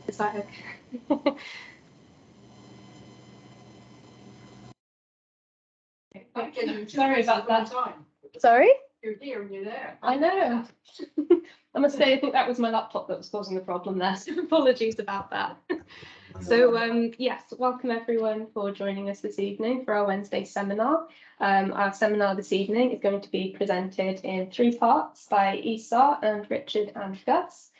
Is that okay? Sorry about that. Sorry? You're here and you're there. I know. I must say, I think that was my laptop that was causing the problem there, so apologies about that. So yes, welcome everyone for joining us this evening for our Wednesday seminar. Our seminar this evening is going to be presented in 3 parts by Isar and Richard and Gus.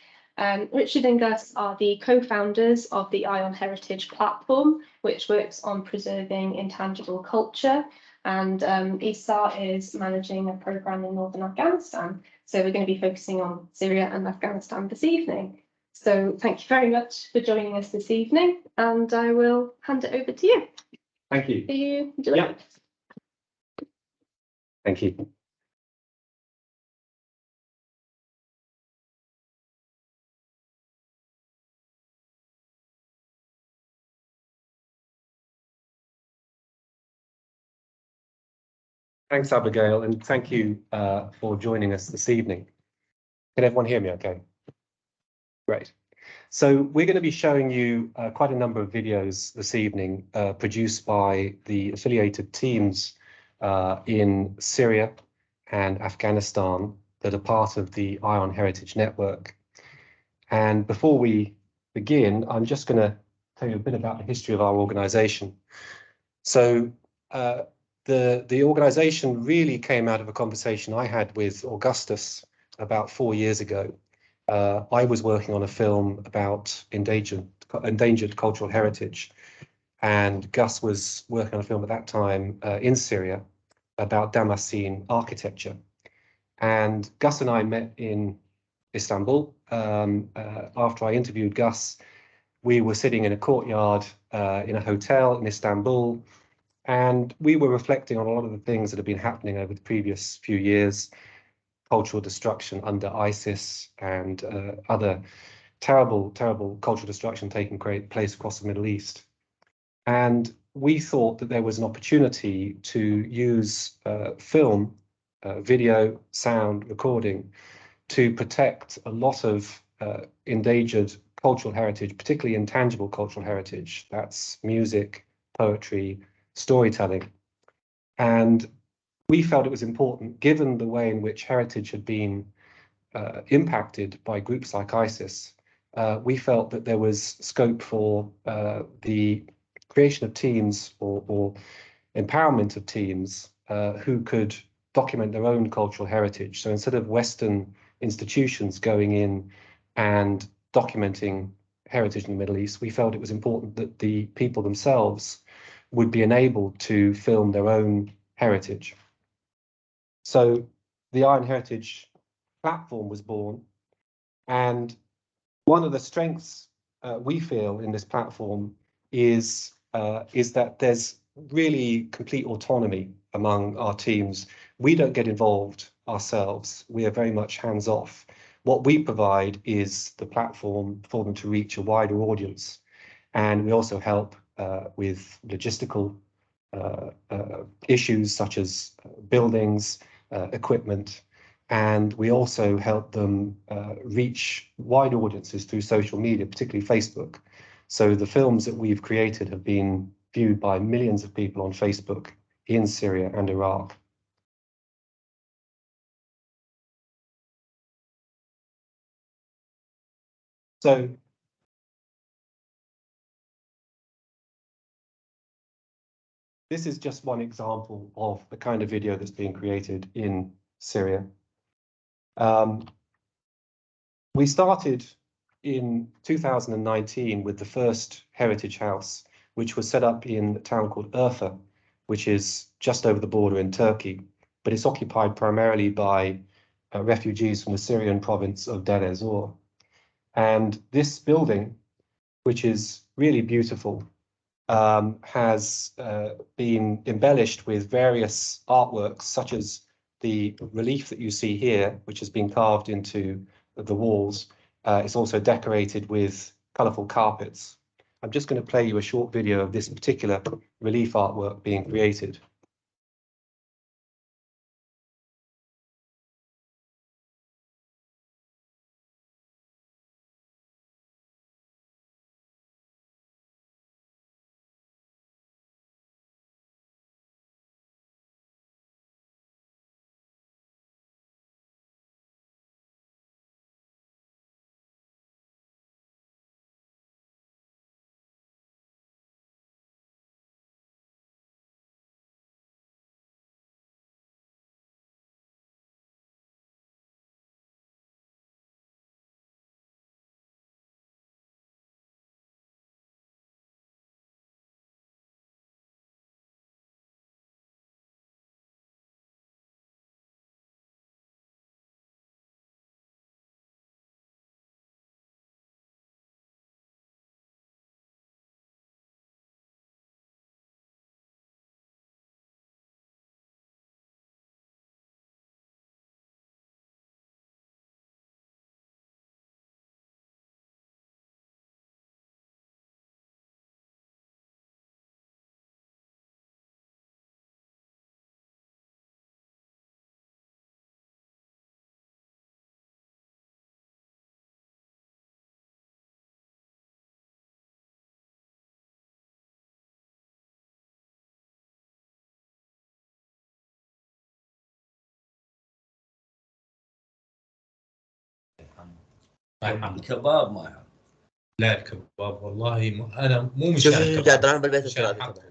Richard and Gus are the co-founders of the Ion Heritage platform, which works on preserving intangible culture. And Isar is managing a program in northern Afghanistan. So we're going to be focusing on Syria and Afghanistan this evening. So thank you very much for joining us this evening, and I will hand it over to you. Thank you. Would you like? Yeah. Thank you. Thanks, Abigail, and thank you for joining us this evening. Can everyone hear me okay? Great. So we're going to be showing you quite a number of videos this evening produced by the affiliated teams in Syria and Afghanistan that are part of the Ion Heritage Network. And before we begin, I'm just going to tell you a bit about the history of our organization. So the organization really came out of a conversation I had with Augustus about 4 years ago. I was working on a film about endangered cultural heritage, and Gus was working on a film at that time in Syria about Damascene architecture. And Gus and I met in Istanbul. After I interviewed Gus, we were sitting in a courtyard in a hotel in Istanbul, and we were reflecting on a lot of the things that have been happening over the previous few years. Cultural destruction under ISIS and other terrible cultural destruction taking place across the Middle East. And we thought that there was an opportunity to use film, video, sound, recording to protect a lot of endangered cultural heritage, particularly intangible cultural heritage. That's music, poetry, storytelling. And we felt it was important, given the way in which heritage had been impacted by groups like ISIS. We felt that there was scope for the creation of teams or empowerment of teams who could document their own cultural heritage. So instead of Western institutions going in and documenting heritage in the Middle East, we felt it was important that the people themselves would be enabled to film their own heritage. So the Ion Heritage platform was born, and one of the strengths we feel in this platform is that there's really complete autonomy among our teams. We don't get involved ourselves. We are very much hands-off. What we provide is the platform for them to reach a wider audience, and we also help with logistical issues such as buildings, equipment, and we also help them reach wide audiences through social media, particularly Facebook. So the films that we've created have been viewed by millions of people on Facebook in Syria and Iraq. So this is just one example of the kind of video that's being created in Syria. We started in 2019 with the first heritage house, which was set up in a town called Urfa, which is just over the border in Turkey, but it's occupied primarily by refugees from the Syrian province of Deir ez-Zor. And this building, which is really beautiful, has been embellished with various artworks, such as the relief that you see here, which has been carved into the walls. It's also decorated with colourful carpets. I'm just going to play you a short video of this particular relief artwork being created. الكباب ما يحب. لا الكباب والله انا مو شوف مشان شوف الكباب. قاعد طلعنا بالبيت مشان الثلاثة كمان.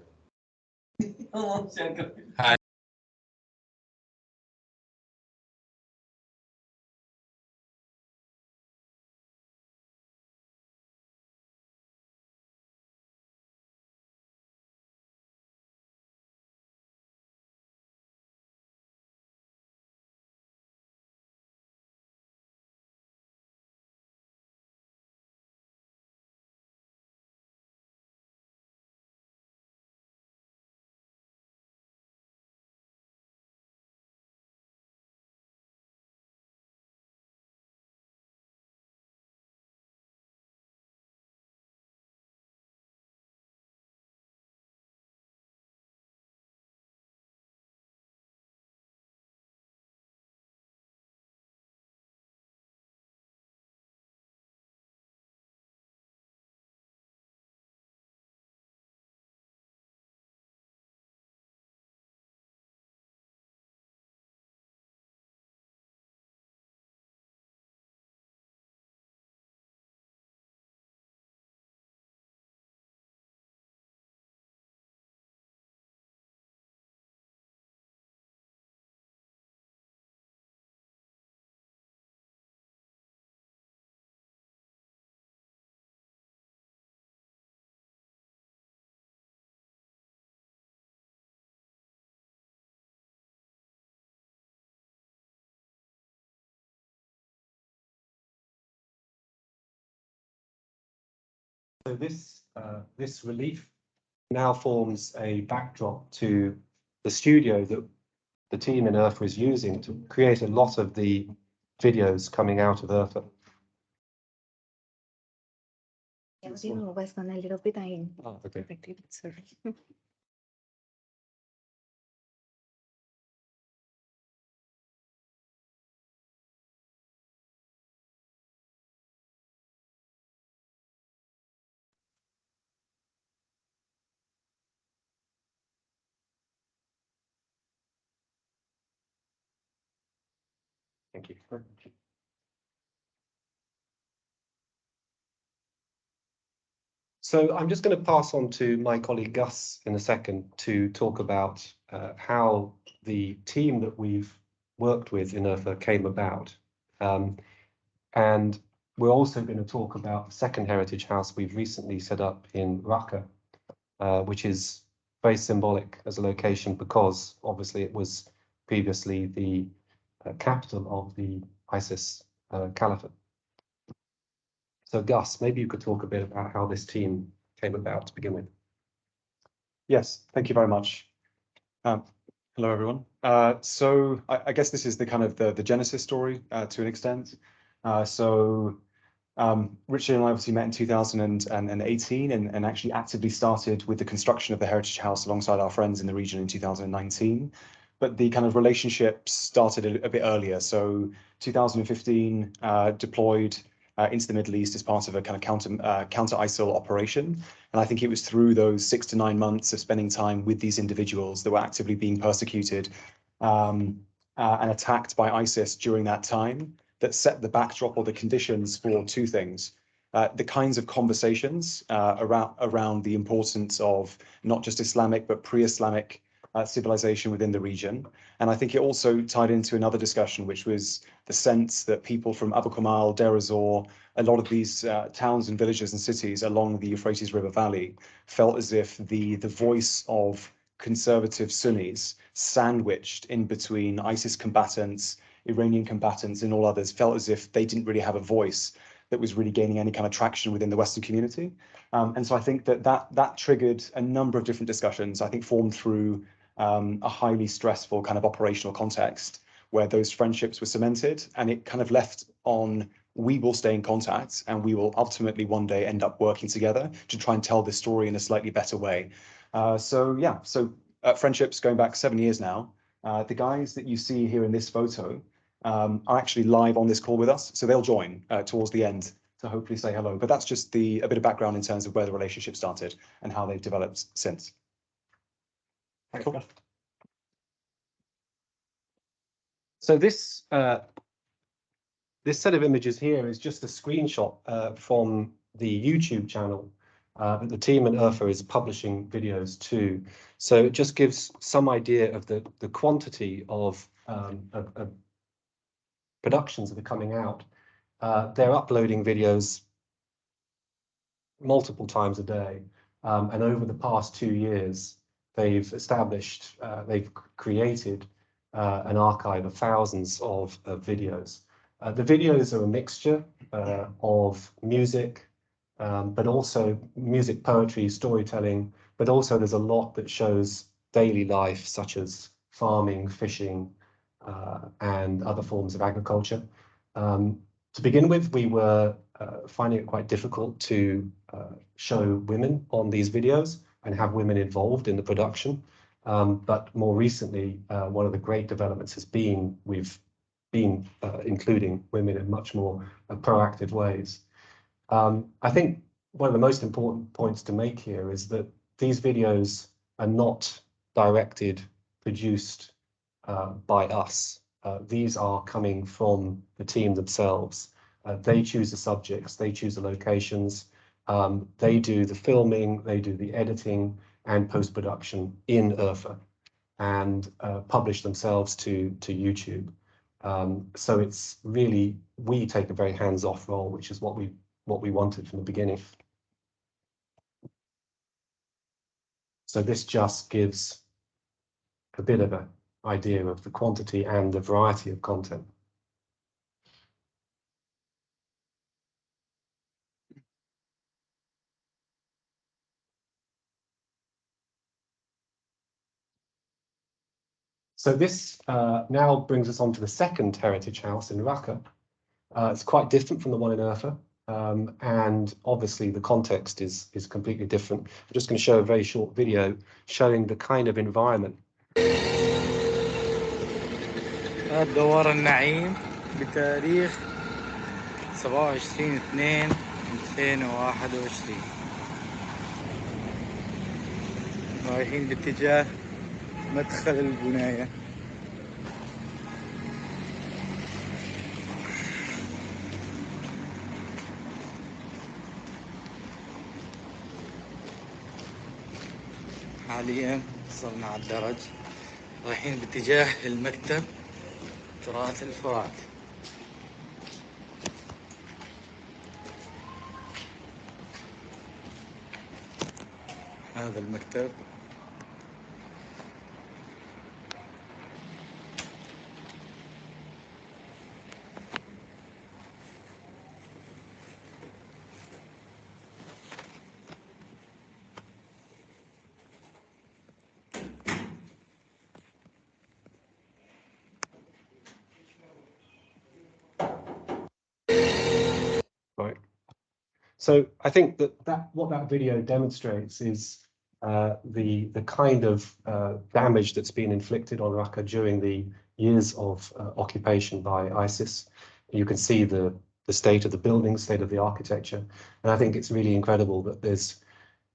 So this relief now forms a backdrop to the studio that the team in IRFA is using to create a lot of the videos coming out of IRFA. Was gone a little bit. I Okay. affected it, sorry. Thank you. So I'm just going to pass on to my colleague Gus in a second to talk about how the team that we've worked with in IRFA came about. And we're also going to talk about the second heritage house we've recently set up in Raqqa, which is very symbolic as a location because obviously it was previously the capital of the ISIS caliphate. So Gus, maybe you could talk a bit about how this team came about to begin with. Yes, thank you very much. Hello, everyone. So I guess this is the kind of the genesis story to an extent. Richard and I obviously met in 2018 and actually actively started with the construction of the Heritage House alongside our friends in the region in 2019. But the kind of relationship started a bit earlier. So 2015 deployed into the Middle East as part of a kind of counter ISIL operation. And I think it was through those 6 to 9 months of spending time with these individuals that were actively being persecuted and attacked by ISIS during that time that set the backdrop or the conditions for two things. The kinds of conversations around the importance of not just Islamic, but pre-Islamic civilization within the region. And I think it also tied into another discussion, which was the sense that people from Abu Kamal, Deir ez-Zor, a lot of these towns and villages and cities along the Euphrates River Valley felt as if the voice of conservative Sunnis sandwiched in between ISIS combatants, Iranian combatants and all others felt as if they didn't really have a voice that was really gaining any kind of traction within the Western community. And so I think that triggered a number of different discussions, I think formed through a highly stressful kind of operational context where those friendships were cemented, and it kind of left on, we will stay in contact and we will ultimately one day end up working together to try and tell this story in a slightly better way. Friendships going back 7 years now. The guys that you see here in this photo are actually live on this call with us, so they'll join towards the end to hopefully say hello. But that's just a bit of background in terms of where the relationship started and how they've developed since. Cool. So this this set of images here is just a screenshot from the YouTube channel that the team at IRFA is publishing videos to. So it just gives some idea of the quantity of productions that are coming out. They're uploading videos multiple times a day. And over the past 2 years, they've created an archive of thousands of videos. The videos are a mixture of music, but also music, poetry, storytelling, but also there's a lot that shows daily life, such as farming, fishing, and other forms of agriculture. To begin with, we were finding it quite difficult to show women on these videos and have women involved in the production. But more recently, one of the great developments has been we've been including women in much more proactive ways. I think one of the most important points to make here is that these videos are not directed, produced by us. These are coming from the team themselves. They choose the subjects, they choose the locations, they do the filming, they do the editing and post-production in IRFA and publish themselves to YouTube. So it's really, we take a very hands-off role, which is what we wanted from the beginning. So this just gives a bit of an idea of the quantity and the variety of content. So this now brings us on to the second heritage house in Raqqa. It's quite different from the one in IRFA, and obviously the context is completely different. I'm just going to show a very short video showing the kind of environment. دوار النعيم بتاريخ 27/2/2021 رايحين باتجاه مدخل البناية. حاليا وصلنا على الدرج رايحين باتجاه المكتب تراث الفرات. هذا المكتب Right. So I think that what that video demonstrates is the kind of damage that's been inflicted on Raqqa during the years of occupation by ISIS. You can see the state of the buildings, state of the architecture, and I think it's really incredible that there's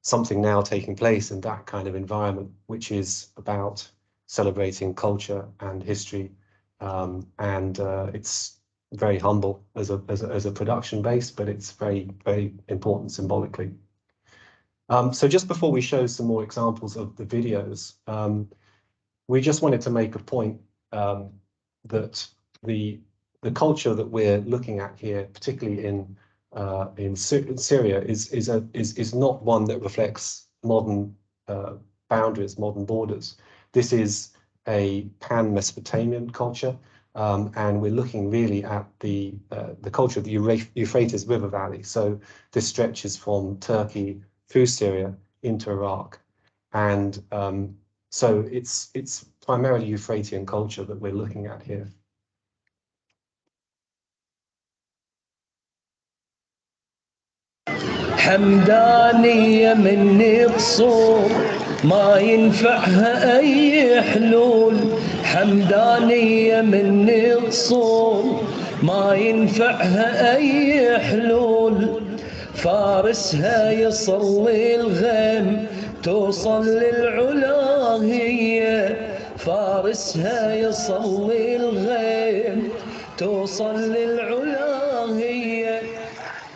something now taking place in that kind of environment, which is about celebrating culture and history, and it's very humble as a production base, but it's very, very important symbolically. So just before we show some more examples of the videos, we just wanted to make a point that the culture that we're looking at here, particularly in Syria, is not one that reflects modern boundaries, modern borders. This is a pan-Mesopotamian culture. And we're looking really at the culture of the Euphrates River Valley. So this stretches from Turkey through Syria into Iraq, and so it's primarily Euphratian culture that we're looking at here. حمدانية مني قصور ما ينفعها أي حلول. حمدانية مني قصور ما ينفعها أي حلول. فارسها يصلي الغيم توصل للعلا هي. فارسها يصلي الغيم توصل للعلا هي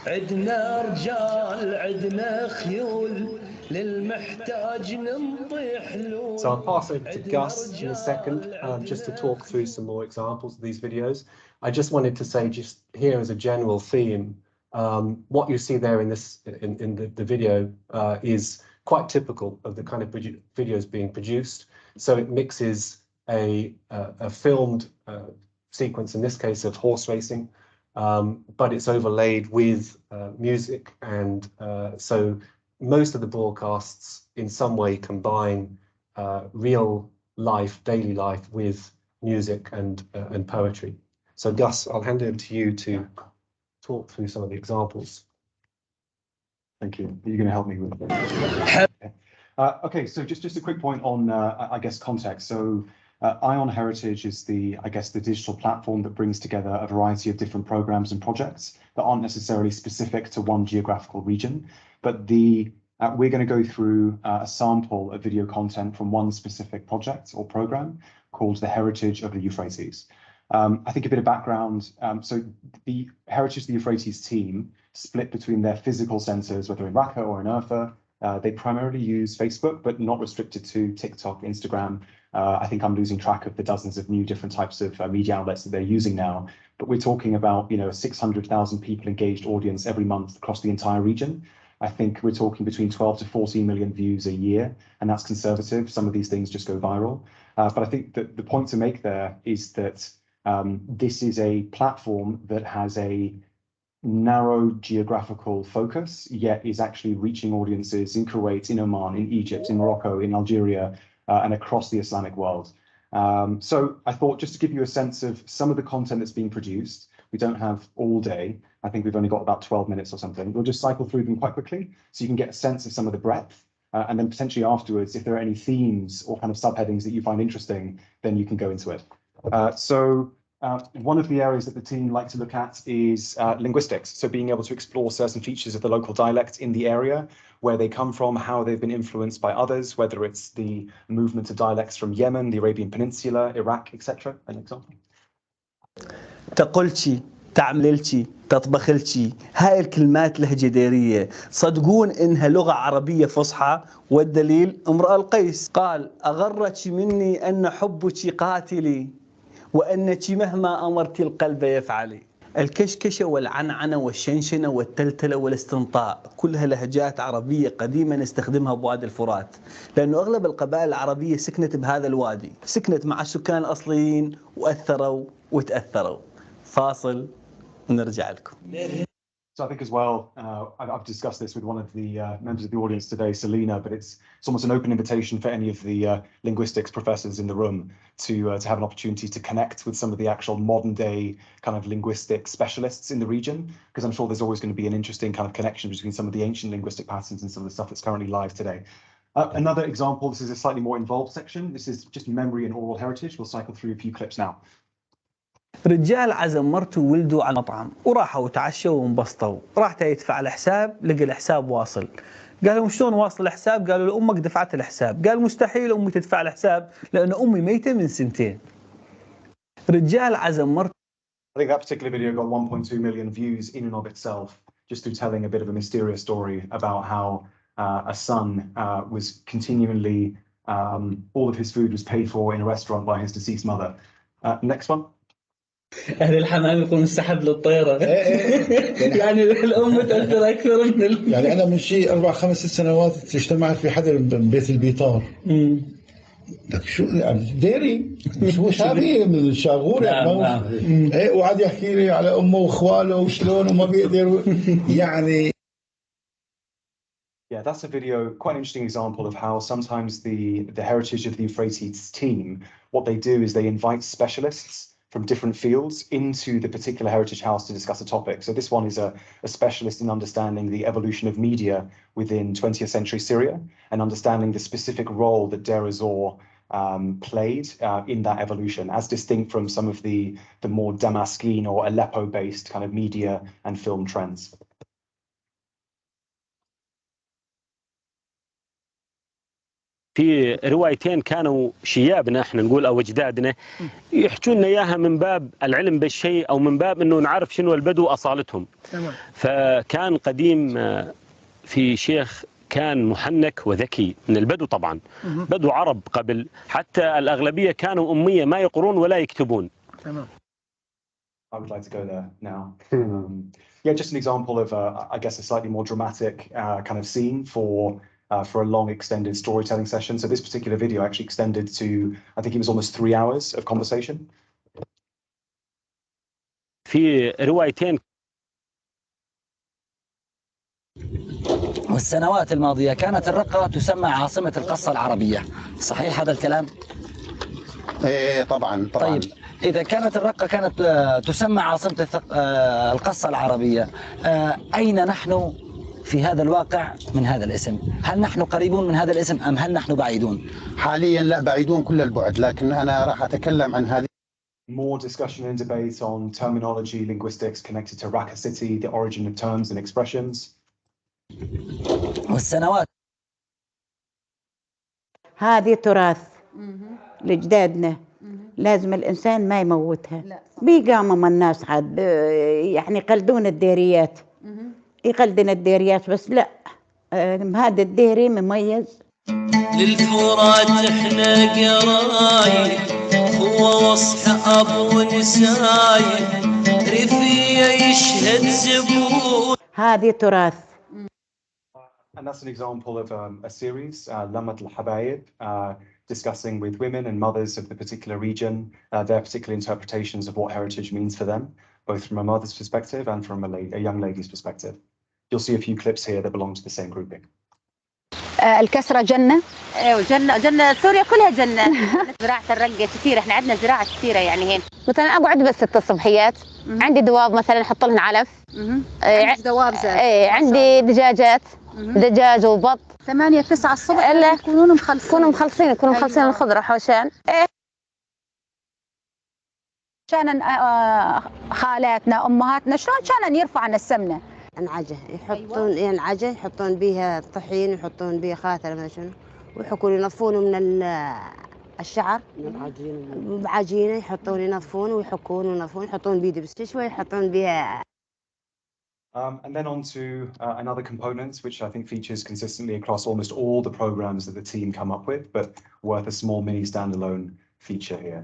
عدنا رجال عدنا خيول للمحتاج ننطي حلول. So I'll pass over to Gus in a second, just to talk through some more examples of these videos. I just wanted to say, just here as a general theme, what you see there in this in the video is quite typical of the kind of videos being produced. So it mixes a filmed sequence, in this case of horse racing, but it's overlaid with music, and so most of the broadcasts in some way combine real life, daily life, with music and poetry. So Gus, I'll hand it over to you to talk through some of the examples. Thank you. Are you going to help me with that? Okay, so just a quick point on, I guess, context. So Ion Heritage is the digital platform that brings together a variety of different programs and projects that aren't necessarily specific to one geographical region, but we're going to go through a sample of video content from one specific project or program called the Heritage of the Euphrates. I think a bit of background. So the Heritage of the Euphrates team split between their physical centers, whether in Raqqa or in Urfa. They primarily use Facebook, but not restricted to TikTok, Instagram. I think I'm losing track of the dozens of new different types of media outlets that they're using now. But we're talking about, a 600,000 people engaged audience every month across the entire region. I think we're talking between 12 to 14 million views a year, and that's conservative. Some of these things just go viral. But I think that the point to make there is that this is a platform that has a narrow geographical focus, yet is actually reaching audiences in Kuwait, in Oman, in Egypt, in Morocco, in Algeria, and across the Islamic world. So I thought, just to give you a sense of some of the content that's being produced, we don't have all day. I think we've only got about 12 minutes or something. We'll just cycle through them quite quickly so you can get a sense of some of the breadth. And then potentially afterwards, if there are any themes or kind of subheadings that you find interesting, then you can go into it. One of the areas that the team like to look at is linguistics. So being able to explore certain features of the local dialect in the area, where they come from, how they've been influenced by others, whether it's the movement of dialects from Yemen, the Arabian Peninsula, Iraq, etc. An example. تقولشي تعمللشي تطبخلشي هاي الكلمات لهجة ديرية صدقون إنها لغة عربية فصحى والدليل امرأ القيس قال أغرك مني أن حبك قاتلي وأنك مهما أمرت القلب يفعلي. الكشكشة والعنعنة والشنشنة والتلتلة والاستنطاء كلها لهجات عربية قديمة نستخدمها بوادي الفرات، لأنه أغلب القبائل العربية سكنت بهذا الوادي، سكنت مع السكان الأصليين وأثروا وتأثروا. فاصل ونرجع لكم. So I think as well, I've discussed this with one of the members of the audience today, Selena, but it's almost an open invitation for any of the linguistics professors in the room to have an opportunity to connect with some of the actual modern day kind of linguistic specialists in the region, because I'm sure there's always going to be an interesting kind of connection between some of the ancient linguistic patterns and some of the stuff that's currently live today. Another example, this is a slightly more involved section. This is just memory and oral heritage. We'll cycle through a few clips now. رجال عزم مرته وولدوا على مطعم وراحوا تعشوا وانبسطوا، راح يدفع الحساب لقى الحساب واصل، قال لهم شلون واصل الحساب؟ قالوا له امك دفعت الحساب، قال مستحيل امي تدفع الحساب لان امي ميته من سنتين. رجال عزم مرته. I think that particular video got 1.2 million views in and of itself, just through telling a bit of a mysterious story about how a son was continually, all of his food was paid for in a restaurant by his deceased mother. Next one. أهل الحمام يكون السحب للطيرة. يعني الأم تأثر أكثر من يعني أنا من شيء 4-5 سنوات اجتمعت في حدا ببيت البيطار. لك شو يعني ديري شو شافي من الشاغور يعني إيه وقعد يحكي لي على أمه وإخواله وشلون وما بيقدر يعني. Yeah, that's a video, quite an interesting example of how sometimes the Heritage of the Euphrates team, what they do is they invite specialists from different fields into the particular heritage house to discuss a topic. So this one is a specialist in understanding the evolution of media within 20th century Syria and understanding the specific role that Deir ez-Zor played in that evolution, as distinct from some of the more Damascene or Aleppo-based kind of media and film trends. في روايتين كانوا شيابنا احنا نقول او اجدادنا يحكوا لنا اياها من باب العلم بالشيء او من باب انه نعرف شنو البدو اصالتهم. فكان قديم في شيخ كان محنك وذكي من البدو طبعا، بدو عرب قبل، حتى الاغلبيه كانوا اميه ما يقرون ولا يكتبون. تمام. I would like to go there now. Yeah, just an example of, I guess, a slightly more dramatic kind of scene for a long extended storytelling session. So this particular video actually extended to, I think it was almost 3 hours of conversation. في روايتين. والسنوات الماضية كانت الرقة تسمى عاصمة القصة العربية، صحيح هذا الكلام؟ ايه طبعا. طيب إذا كانت الرقة كانت تسمى عاصمة القصة العربية، أين نحن في هذا الواقع من هذا الاسم؟ هل نحن قريبون من هذا الاسم أم هل نحن بعيدون؟ حاليا لا، بعيدون كل البعد، لكن أنا راح أتكلم عن هذه. More discussion and debate on terminology, linguistics connected to Raqqa city, the origin of terms and expressions. والسنوات هذه تراث لأجدادنا، لازم الإنسان ما يموتها. بيقاموا الناس عاد يعني يقلدون الديريات، يقلدون الديريات، بس لا، هذا الديري مميز. للفرات احنا قرايب، هو وصح ابو نسايب، رفيه يشهد زبون. هذه تراث. And that's an example of a series, Lamat al-Habaib, discussing with women and mothers of the particular region, their particular interpretations of what heritage means for them, both from a mother's perspective and from a young lady's perspective. You'll see a few clips here that belong to the same grouping. الكسرة جنة. ايوه جنة سوريا كلها جنة. زراعة الرقة كثيرة، احنا عندنا زراعة كثيرة يعني هين. مثلا اقعد بس 6 الصبحيات، عندي دواب مثلا احط لهم علف. عندي دواب زاد. ايه عندي دجاجات، دجاج وبط. 8 9 الصبح يكونون مخلصين. يكونوا مخلصين الخضرة حوشان. عشان خالاتنا امهاتنا شلون كانوا يرفعوا عن السمنة. انعجة يحطون أيوة. انعجة يحطون بيها طحين، يحطون بيها خاثر ما شنو، ويحكون ينظفونه من الشعر بعجينة، يحطون ينظفون ويحكون وينظفون، يحطون بيده بس شوي يحطون بيها. And then on to another component, which I think features consistently across almost all the programs that the team come up with, but worth a small mini standalone feature here.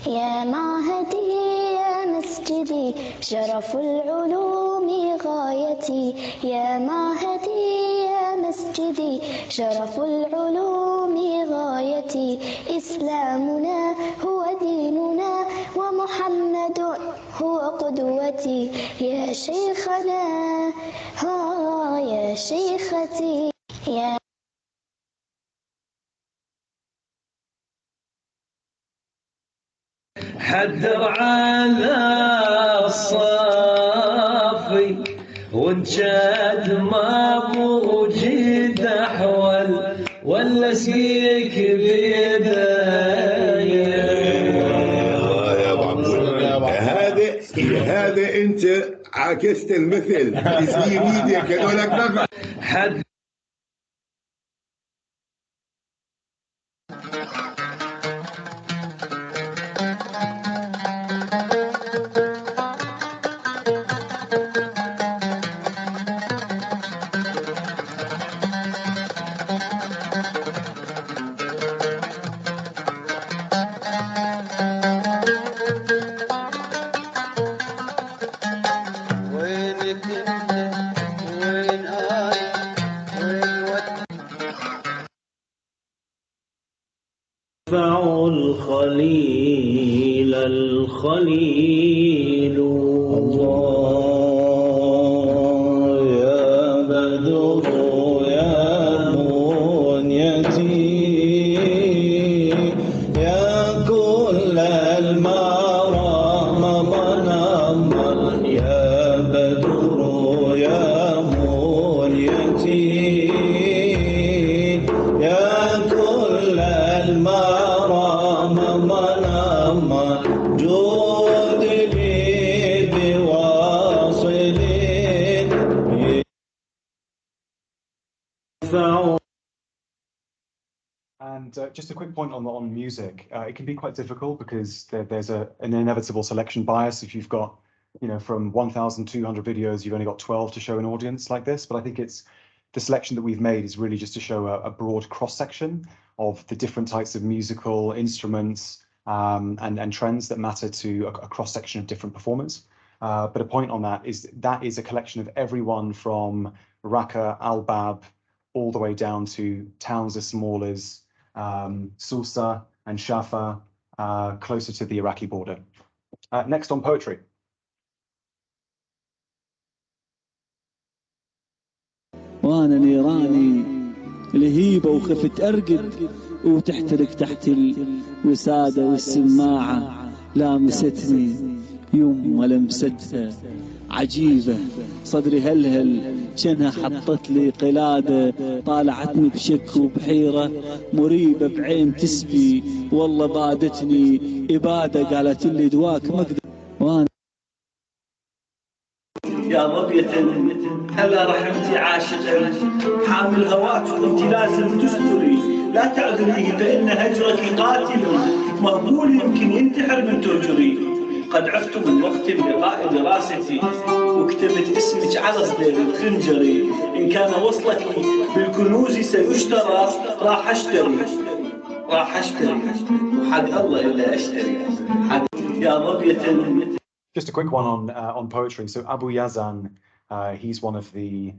يا معهدي يا مسجدي، شرف العلوم غايتي. يا معهدي يا مسجدي، شرف العلوم غايتي. إسلامنا هو ديننا ومحمد هو قدوتي. يا شيخنا ها يا شيختي يا حذر على الصافي وانشاد ما بوجد احول ولا سيك بدايه. يا ابو عبد هذا انت عكست المثل، تسوي ايدك هذولك نفع. الخليل الخليل الله يا بدر يا منيتي يا كل المرام منام يا بدر يا منيتي يا كل المرام منام جود لي بواصل يدفع. And just a quick point on music. It can be quite difficult because there's an inevitable selection bias. If you've got, from 1,200 videos, you've only got 12 to show an audience like this. But I think it's the selection that we've made is really just to show a broad cross section of the different types of musical instruments and trends that matter to a cross section of different performers. But a point on that is a collection of everyone from Raqqa, Al-Bab, all the way down to towns as small as Susa and Shafa, closer to the Iraqi border. Next on poetry. وانا نيراني لهيبه وخفت ارقد وتحترق تحت الوساده والسماعه لامستني يوم لمستها عجيبه صدري هلهل شنها حطت لي قلاده طالعتني بشك وبحيره مريبه بعين تسبي والله بادتني اباده قالت لي دواك ما اقدر وانا يا ظبية هلا رحمتي عاشقا حامل هواك وانت لازم تستري لا تعذريه فإن هجرك قاتل مهبول يمكن ينتحر من تهجري قد عفت من وقت لقاء دراستي وكتبت اسمك على صدير خنجري إن كان وصلك بالكنوز سيشترى راح أشتري وحق الله إلا أشتري يا ظبية. Just a quick one on poetry. So Abu Yazan, he's one of the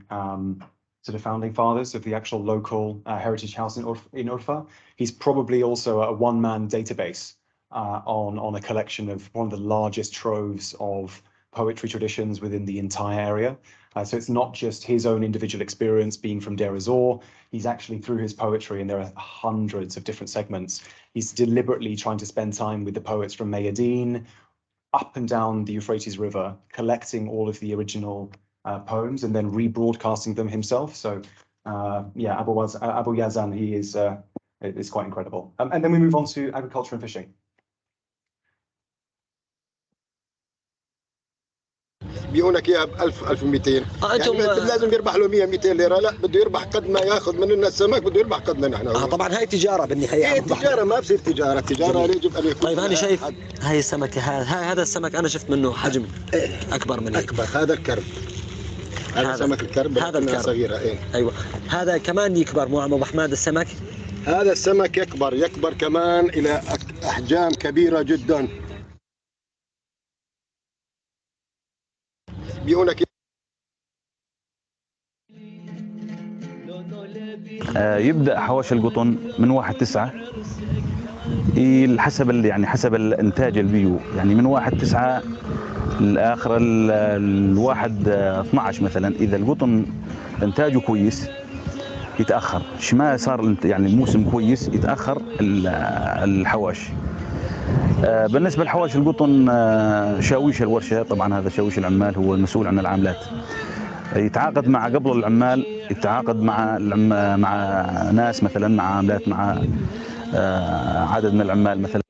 sort of founding fathers of the actual local heritage house in Urfa. He's probably also a one-man database on a collection of one of the largest troves of poetry traditions within the entire area. So it's not just his own individual experience being from Deir ez-Zor. He's actually, through his poetry, and there are hundreds of different segments, he's deliberately trying to spend time with the poets from Mayadeen, up and down the Euphrates River, collecting all of the original poems and then rebroadcasting them himself. So yeah, Abu Yazan, he is quite incredible. And then we move on to agriculture and fishing. بيقولك اياها ب 1000 1200 يعني لازم يربح له 100 200 ليره لا بده يربح قد ما ياخذ مننا السمك بده يربح قدنا نحن طبعا هاي تجاره بالنهايه هي التجاره ما بصير تجاره يجب ان يكون طيب انا شايف هاي السمكه هذا السمك انا شفت منه حجم اكبر من هيك اكبر هذا الكرب هذا سمك الكرب هذا الكرب صغيره ايوه هذا كمان يكبر مو عم ابو حماد السمك هذا السمك يكبر كمان الى احجام كبيره جدا بيقولك يبدأ حواشي القطن من 1/9 حسب حسب الانتاج البيو يعني من 1/9 لاخر 1/12 مثلا. اذا القطن انتاجه كويس يتاخر، ما صار يعني الموسم كويس يتاخر الحواشي. بالنسبه لحواشي القطن شاويش الورشه، طبعا هذا شاويش العمال هو المسؤول عن العاملات، يتعاقد مع قبل العمال، يتعاقد مع ناس مثلا، مع عاملات، مع عدد من العمال مثلا.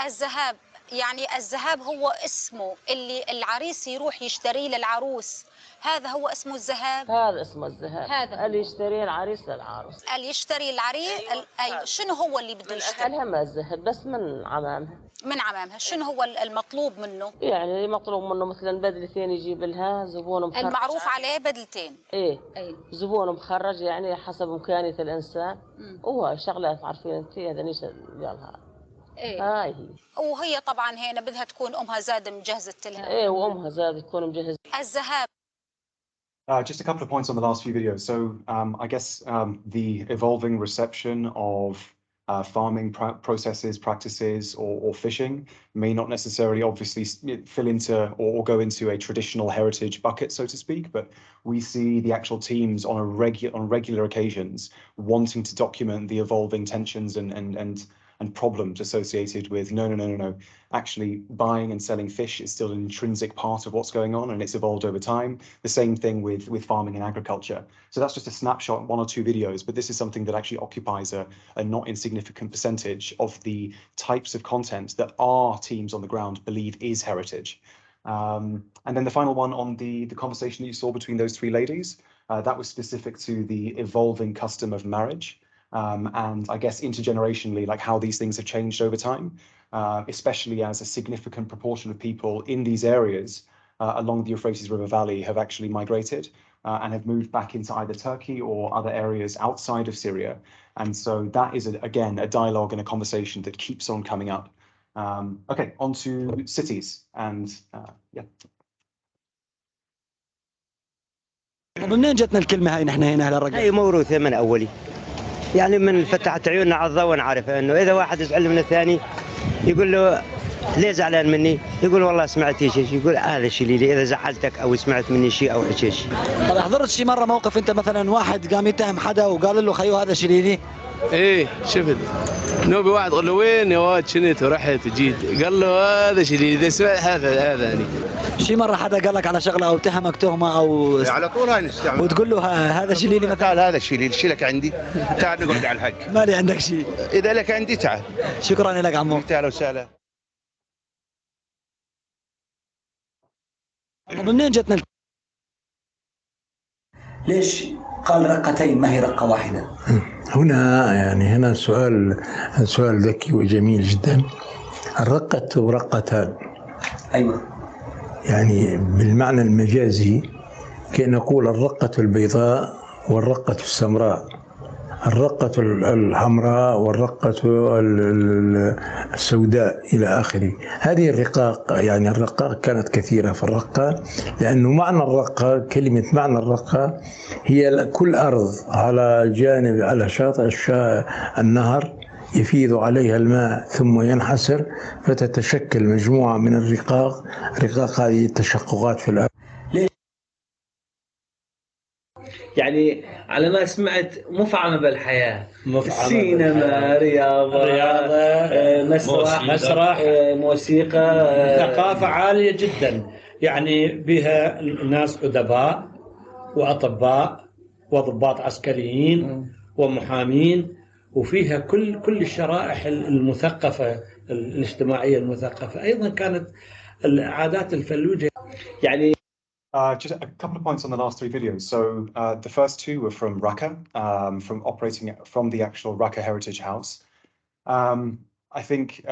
الذهاب، يعني الذهاب هو اسمه اللي العريس يروح يشتريه للعروس، هذا هو اسمه الذهاب. هذا اسمه الذهاب، هذا اللي يشتريه العريس للعروس. اللي يشتري العريس أيوة. شنو هو اللي بده يشتري؟ الهم الذهب بس من عمامها. من عمامها، شنو هو المطلوب منه؟ يعني مطلوب منه مثلا بدلتين يجيب لها زبون مخرج. المعروف عليه بدلتين. ايه زبون مخرج يعني حسب امكانيه الانسان. وهو شغلات عارفين انت هذا نيش يالها. ايه هاي هي. وهي طبعا هنا بدها تكون امها زاد مجهزه لها. ايه وامها زاد تكون مجهزه. الذهاب. Just a couple of points on the last few videos. So I guess the evolving reception of farming processes, practices, or fishing may not necessarily obviously fill into or go into a traditional heritage bucket, so to speak, but we see the actual teams on regular occasions wanting to document the evolving tensions and problems associated with no. Actually, buying and selling fish is still an intrinsic part of what's going on, and it's evolved over time. The same thing with farming and agriculture. So that's just a snapshot, 1 or 2 videos, but this is something that actually occupies a not insignificant percentage of the types of content that our teams on the ground believe is heritage. And then the final one on the conversation that you saw between those 3 ladies, that was specific to the evolving custom of marriage. And I guess intergenerationally, like how these things have changed over time, especially as a significant proportion of people in these areas along the Euphrates River Valley have actually migrated and have moved back into either Turkey or other areas outside of Syria. And so that is, again, a dialogue and a conversation that keeps on coming up. Okay, on to cities and yeah. منين جتنا الكلمة هاي نحن هنا هالرجل؟ هي موروثة من أولي، يعني من فتحت عيوننا على الضوء ونعرف إنه إذا واحد يزعل من الثاني يقول له ليه زعلان مني؟ يقول والله سمعت شيء، يقول هذا شيء لي إذا زعلتك أو سمعت مني شيء أو حكيت شيء. طب حضرت شي مرة موقف أنت مثلا واحد قام يتهم حدا وقال له خيو هذا شيء لي؟ إيه شفت نوبي واحد قال له وين يا واد شنت ورحت وجيت، قال له هذا شيء لي إذا سمعت هذا يعني. شي مرة حدا قال لك على شغلة أو اتهمك تهمة أو على طول هاي نستعمل وتقول له هذا شيء لي تعال هذا شيء لي شيلك عندي تعال نقعد على الحق. مالي عندك شيء. إذا لك عندي تعال. شكرا لك عمو. أهلا وسهلا. منين جتنا ليش قال رقتين ما هي رقة واحدة؟ هنا سؤال ذكي وجميل جدا. الرقة رقتان. أيوة. يعني بالمعنى المجازي كي نقول الرقة البيضاء والرقة السمراء، الرقة الحمراء والرقة السوداء إلى آخره. هذه الرقاق، يعني الرقاق كانت كثيرة في الرقة، لأنه معنى الرقة، كلمة معنى الرقة هي كل أرض على جانب على شاطئ النهر يفيض عليها الماء ثم ينحسر فتتشكل مجموعة من الرقاق. رقاق هذه التشققات في الأرض. يعني على ما سمعت مفعمة بالحياة، سينما، رياضة مسرح موسيقى، ثقافة عالية جدا، يعني بها ناس أدباء وأطباء وضباط عسكريين ومحامين، وفيها كل الشرائح المثقفة الاجتماعية المثقفة. أيضا كانت العادات الفلوجة يعني. Just a couple of points on the last 3 videos. So the first 2 were from Raqqa, from operating from the actual Raqqa Heritage House. I think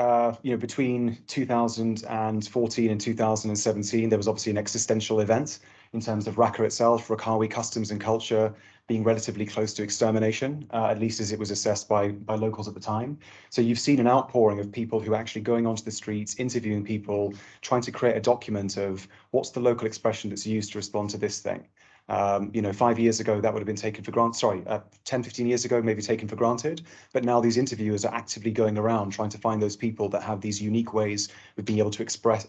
between 2014 and 2017, there was obviously an existential event in terms of Raqqa itself, Raqqawi customs and culture being relatively close to extermination, at least as it was assessed by locals at the time. So you've seen an outpouring of people who are actually going onto the streets, interviewing people, trying to create a document of what's the local expression that's used to respond to this thing. 5 years ago, that would have been taken for granted. Sorry, 10, 15 years ago, maybe taken for granted. But now these interviewers are actively going around trying to find those people that have these unique ways of being able to express,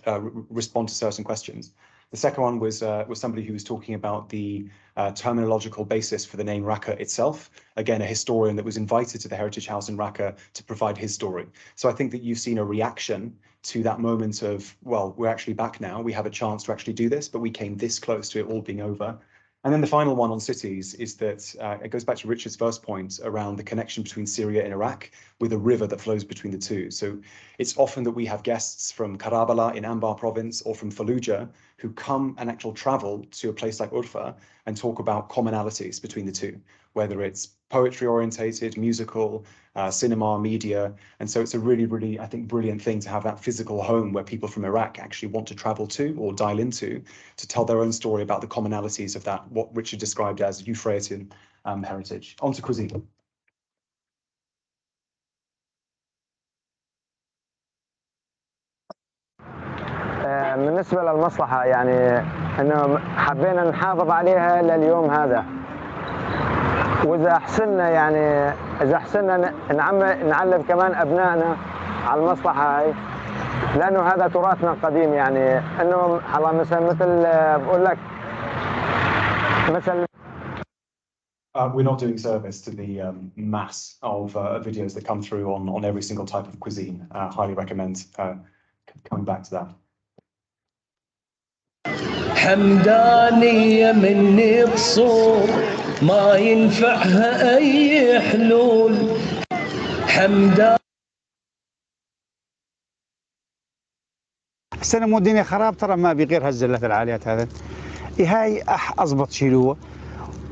respond to certain questions. The second one was somebody who was talking about the terminological basis for the name Raqqa itself. Again, a historian that was invited to the Heritage House in Raqqa to provide his story. So I think that you've seen a reaction to that moment of, well, we're actually back now. We have a chance to actually do this, but we came this close to it all being over. And then the final one on cities is that it goes back to Richard's first point around the connection between Syria and Iraq with a river that flows between the two. So it's often that we have guests from Karabala in Anbar province or from Fallujah who come and actually travel to a place like Urfa and talk about commonalities between the two, whether it's poetry orientated, musical, cinema, media. And so it's a really, really, I think, brilliant thing to have that physical home where people from Iraq actually want to travel to or dial into to tell their own story about the commonalities of that, what Richard described as Euphratean heritage. On to cuisine. بالنسبة للمصلحة يعني انه حبينا نحافظ عليها لليوم هذا، واذا احسننا يعني اذا احسننا نعلم كمان ابنائنا على المصلحة هاي، لانه هذا تراثنا القديم. يعني انه حلا مثل بقول لك مثل We're not doing service to the mass of videos that come through on every single type of cuisine. Highly recommend coming back to that. حمدانية مني قصور ما ينفعها أي حلول. حمدان السنة مو الدنيا خراب، ترى ما بغير هالزلات العاليات هذا. هاي أضبط شيلوه،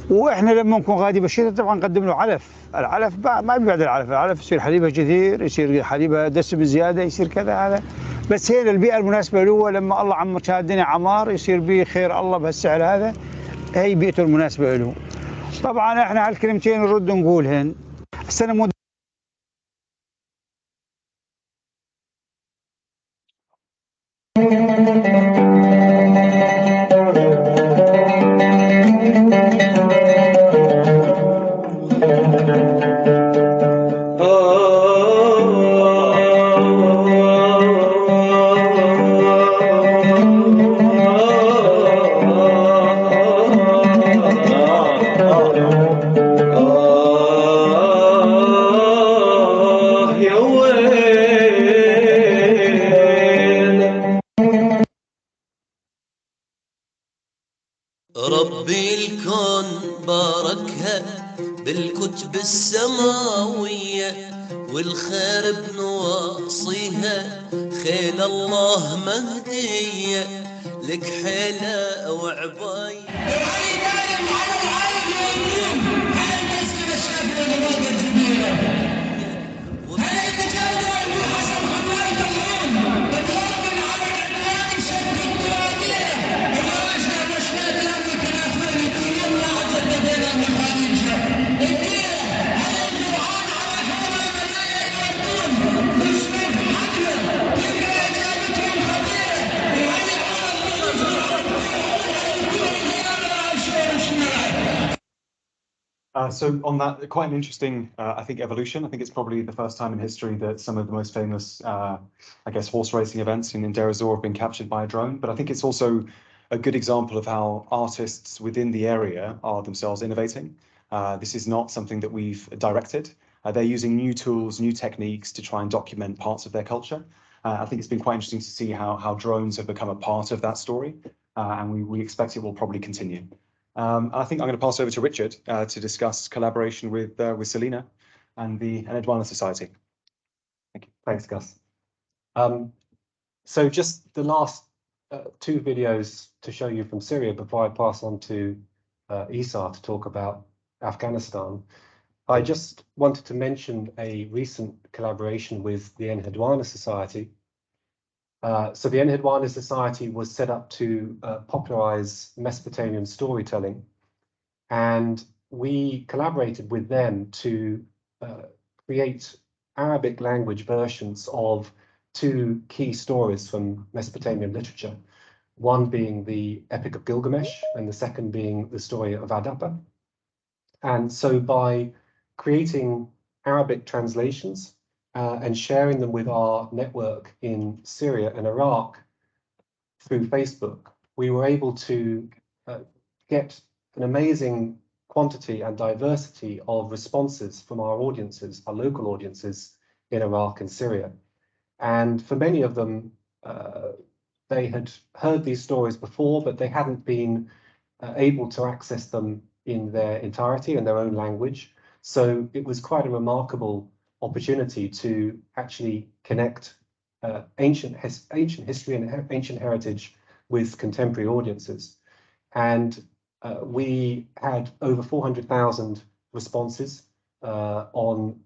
واحنا لما نكون غادي بالشتاء طبعا نقدم له علف. العلف ما بيبعد العلف يصير حليبه كثير، يصير حليبه دسم زياده، يصير كذا هذا. بس هي البيئه المناسبه له، لما الله عمر كانت الدنيا عمار يصير به خير الله بهالسعر هذا، هي بيئته المناسبه له. طبعا احنا هالكلمتين نرد نقولهن. السنه مو ربي الكون باركها بالكتب السماوية، والخير بنواصيها خيل الله مهدية، لك حيلة وعباية. So on that, quite an interesting, I think, evolution. I think it's probably the first time in history that some of the most famous, I guess, horse racing events in Deir ez-Zor have been captured by a drone. But I think it's also a good example of how artists within the area are themselves innovating. This is not something that we've directed. They're using new tools, new techniques to try and document parts of their culture. I think it's been quite interesting to see how drones have become a part of that story, and we expect it will probably continue. I think I'm going to pass over to Richard to discuss collaboration with Selina and the Enheduanna Society. Thank you. Thanks, Gus. So just the last two videos to show you from Syria before I pass on to Isar to talk about Afghanistan. I just wanted to mention a recent collaboration with the Enheduanna Society. So the Enheduanna Society was set up to popularize Mesopotamian storytelling, and we collaborated with them to create Arabic language versions of two key stories from Mesopotamian literature, one being the Epic of Gilgamesh and the second being the story of Adapa. And so by creating Arabic translations and sharing them with our network in Syria and Iraq through Facebook, we were able to get an amazing quantity and diversity of responses from our audiences, our local audiences in Iraq and Syria. And for many of them, they had heard these stories before, but they hadn't been able to access them in their entirety in their own language. So it was quite a remarkable opportunity to actually connect ancient history and ancient heritage with contemporary audiences. And we had over 400,000 responses on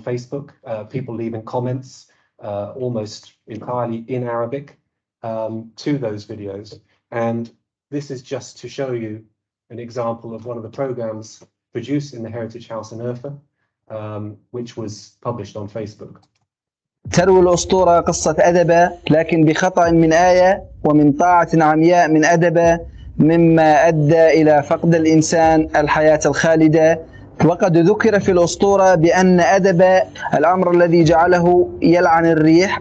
Facebook, people leaving comments almost entirely in Arabic to those videos. And this is just to show you an example of one of the programs produced in the Heritage House in Urfa, which was published on Facebook. تروي الأسطورة قصة أدبة لكن بخطأ من آية ومن طاعة عمياء من أدبة، مما أدى إلى فقد الإنسان الحياة الخالدة. وقد ذكر في الأسطورة بأن أدب الأمر الذي جعله يلعن الريح.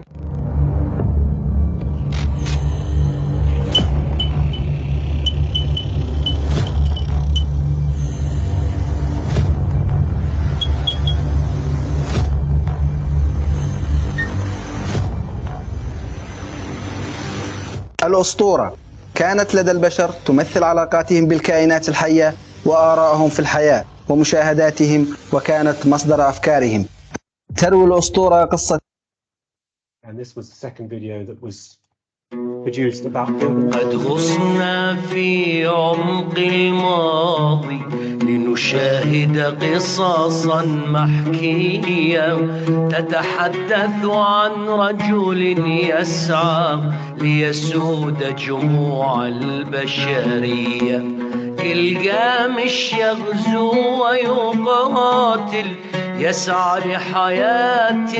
الأسطورة كانت لدى البشر تمثل علاقاتهم بالكائنات الحية وآراءهم في الحياة ومشاهداتهم، وكانت مصدر أفكارهم. تروي الأسطورة قصة. And this was the second video that was produced about قد غصنا في عمق الماضي لنشاهد قصصا محكية تتحدث عن رجل يسعى ليسود جموع البشرية. الجامش يغزو ويقاتل يسعى لحياة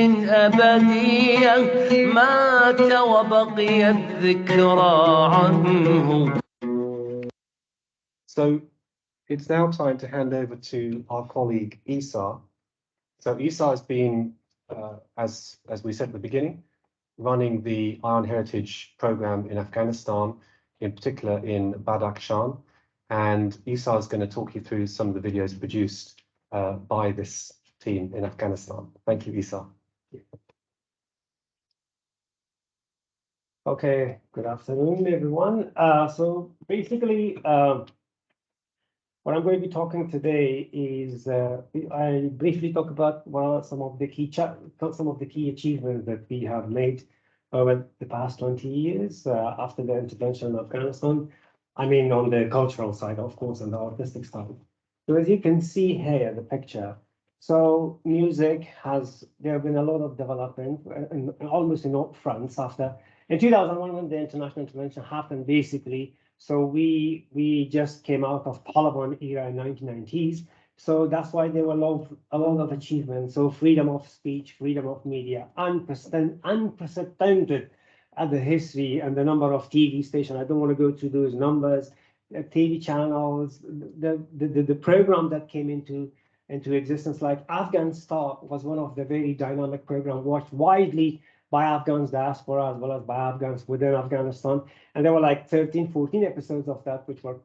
أبدية مات وبقي الذكرى عنه. So it's now time to hand over to our colleague Isar. So Isar has been, as we said at the beginning, running the Iron Heritage program in Afghanistan, in particular in Badakhshan. And Isar is going to talk you through some of the videos produced by this team in Afghanistan. Thank you, Isar. Okay, good afternoon, everyone. So basically, what I'm going to be talking today is I briefly talk about some of the key achievements that we have made over the past 20 years after the intervention in Afghanistan. I mean, on the cultural side, of course, and the artistic side. So as you can see here, the picture. So music there have been a lot of development almost in all fronts after. In 2001, when the international intervention happened, basically, so we just came out of Taliban era in 1990s. So that's why there were a lot of achievements. So freedom of speech, freedom of media, unprecedented at the history and the number of TV stations. I don't want to go through those numbers, TV channels, the program that came into existence, like Afghanistan was one of the very dynamic programs watched widely by Afghans diaspora as well as by Afghans within Afghanistan. And there were like 13, 14 episodes of that which were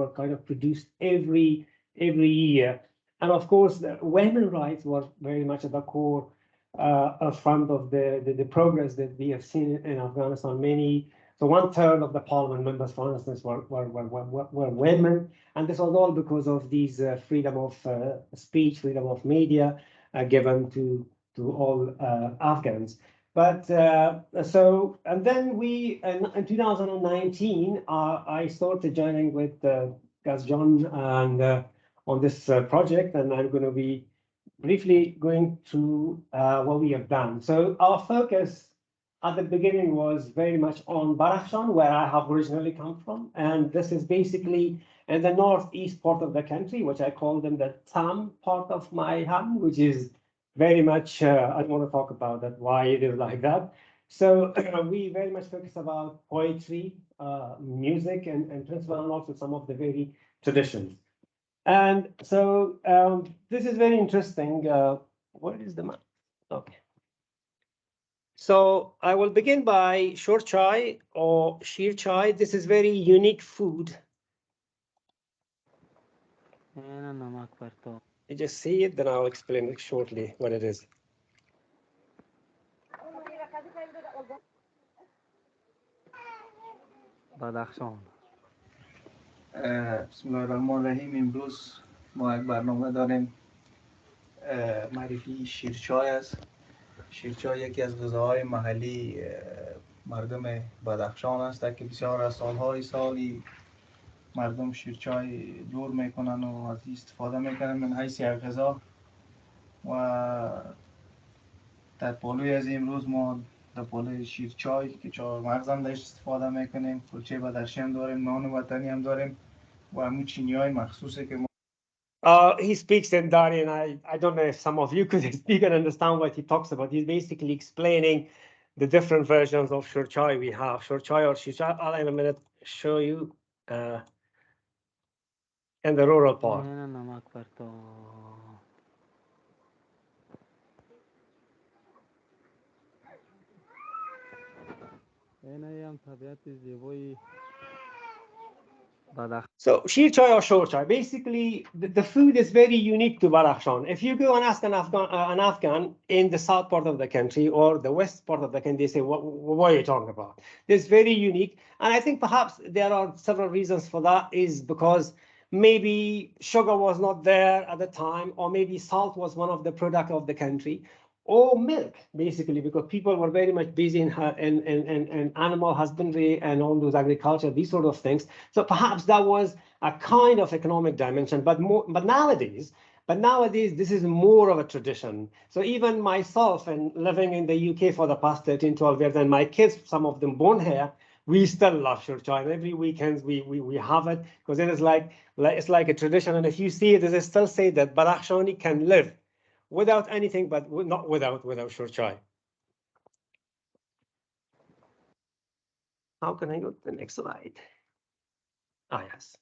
kind of produced every year. And of course, the women's rights were very much at the core front of the progress that we have seen in Afghanistan. So 1/3 of the parliament members, for instance, were women, and this was all because of these freedom of speech, freedom of media given to all Afghans. But and then in 2019, I started joining with John and on this project, and I'm going to be briefly going through what we have done. So our focus at the beginning was very much on Badakhshan, where I have originally come from, and this is basically in the northeast part of the country, which I call them the Tam part of my hand, which is very much, I don't want to talk about that, why it is like that. So we very much focus about poetry, music, and principle, and also some of the very traditions. And so this is very interesting. What is the map? Okay. So I will begin by short chai or sheer chai. This is very unique food. You just see it, then I'll explain it shortly what it is. بدخشان. بسم الله الرحمن الرحیم. امروز ما یک برنامه داریم معرفی شیرچای است. شیرچای یکی از غذاهای محلی مردم بدخشان است که بسیار از سالهای سالی مردم شیرچای جور میکنن و از استفاده میکنن من حیث یک غذا. و در پالوی از امروز ما در پالوی شیرچای که چهار مغز هم داشت استفاده میکنیم، کلچه بدرشی هم داریم، نان وطنی هم داریم و همون چینی های مخصوصی که ما He speaks in Dari, and I don't know if some of you could speak and understand what he talks about. He's basically explaining the different versions of Shurchai we have. Shurchai or Shisha, I'll in a minute show you in the rural part. So sheer chai or shor chai, basically the food is very unique to Badakhshan. If you go and ask an Afghan in the south part of the country or the west part of the country, they say, what are you talking about? It's very unique. And I think perhaps there are several reasons for that, is because maybe sugar was not there at the time, or maybe salt was one of the product of the country, or milk, basically, because people were very much busy in animal husbandry and all those agriculture, these sort of things. So perhaps that was a kind of economic dimension, but nowadays, this is more of a tradition. So even myself, and living in the UK for the past 13, 12 years, and my kids, some of them born here, we still love shurchai. And every weekend we have it, because it is it's like a tradition. And if you see it, they still say that Badakhshani can live without anything, but not without shurchai. How can I go to the next slide? Yes.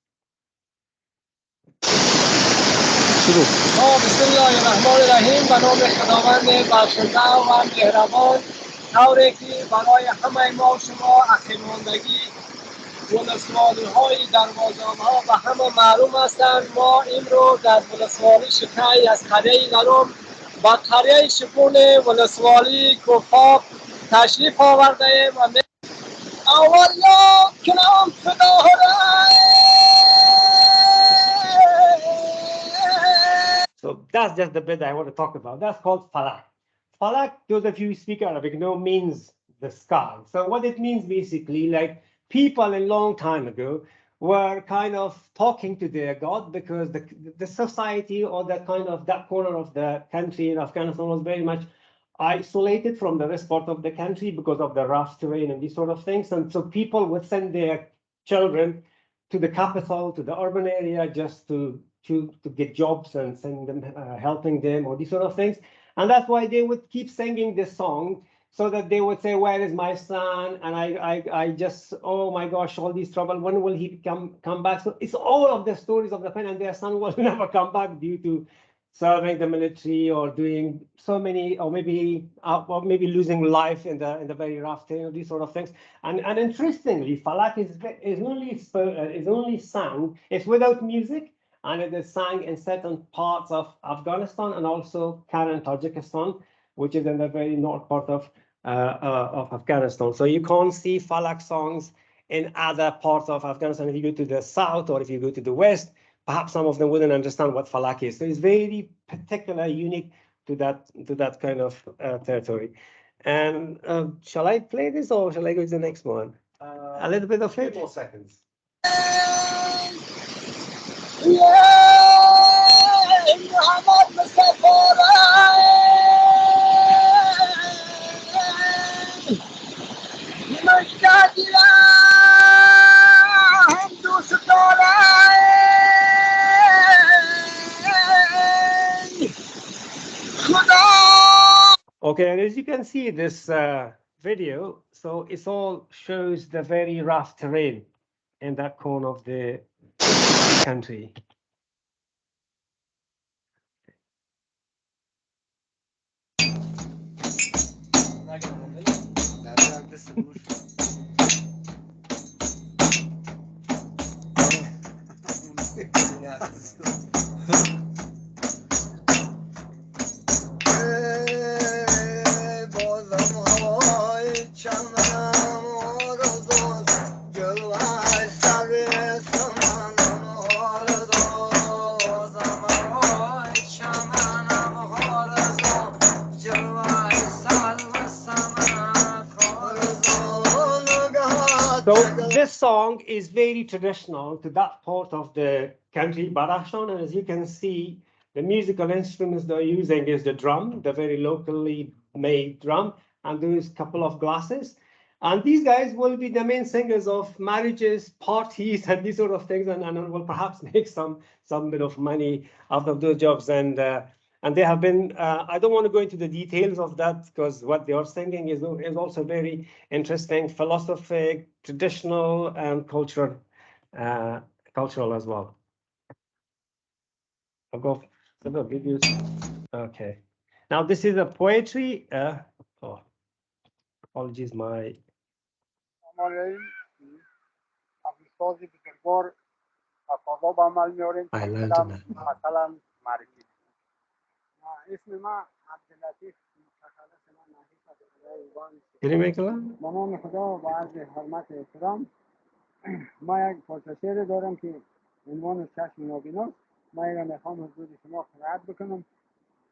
بسم الله الرحمن الرحیم. به نام خداوند بخشنده و مهربان. طوری که برای همه ما شما اخیرماندگی ولسوالی های دروازان ها به همه معلوم هستند. ما امروز در ولسوالی شکای از قریه نرم با قریه شکون ولسوالی کوفاب تشریف آورده ایم و اولیا کنام خدا So that's just the bit I want to talk about. That's called falak. Falak, those of you who speak Arabic know, means the sky. So what it means basically, like people a long time ago were kind of talking to their God, because the society or that corner of the country in Afghanistan was very much isolated from the rest part of the country because of the rough terrain and these sort of things. And so people would send their children to the capital, to the urban area, just to get jobs and send them, helping them, or these sort of things. And that's why they would keep singing this song, so that they would say, where is my son? And I just, oh my gosh, all these trouble, when will he come back? So it's all of the stories of the pen, and their son will never come back due to serving the military or doing so many, or maybe losing life in the very rough terrain, these sort of things. And interestingly, falak is only sung, it's without music, and it is sung in certain parts of Afghanistan and also current Tajikistan, which is in the very north part of Afghanistan. So you can't see falak songs in other parts of Afghanistan. If you go to the south or if you go to the west, perhaps some of them wouldn't understand what falak is. So it's very particular, unique to that kind of territory. And shall I play this, or shall I go to the next one? A little bit of it. 2 more seconds. Okay, and as you can see this video, so it all shows the very rough terrain in that corner of the country. So this song is very traditional to that part of the country, Badakhshan, and as you can see, the musical instruments they're using is the drum, the very locally made drum, and those couple of glasses. And these guys will be the main singers of marriages, parties, and these sort of things, and will perhaps make some bit of money out of those jobs. And they have been. I don't want to go into the details of that because what they are singing is also very interesting, philosophic, traditional, and cultural as well. I'll go to the videos. Okay. Now this is a poetry. Apologies, my. I learned that. Can you make a line? ما یک پرسشی دارم که عنوان چشم نابیناست. ما اینو میخوام حضور شما قرائت بکنم.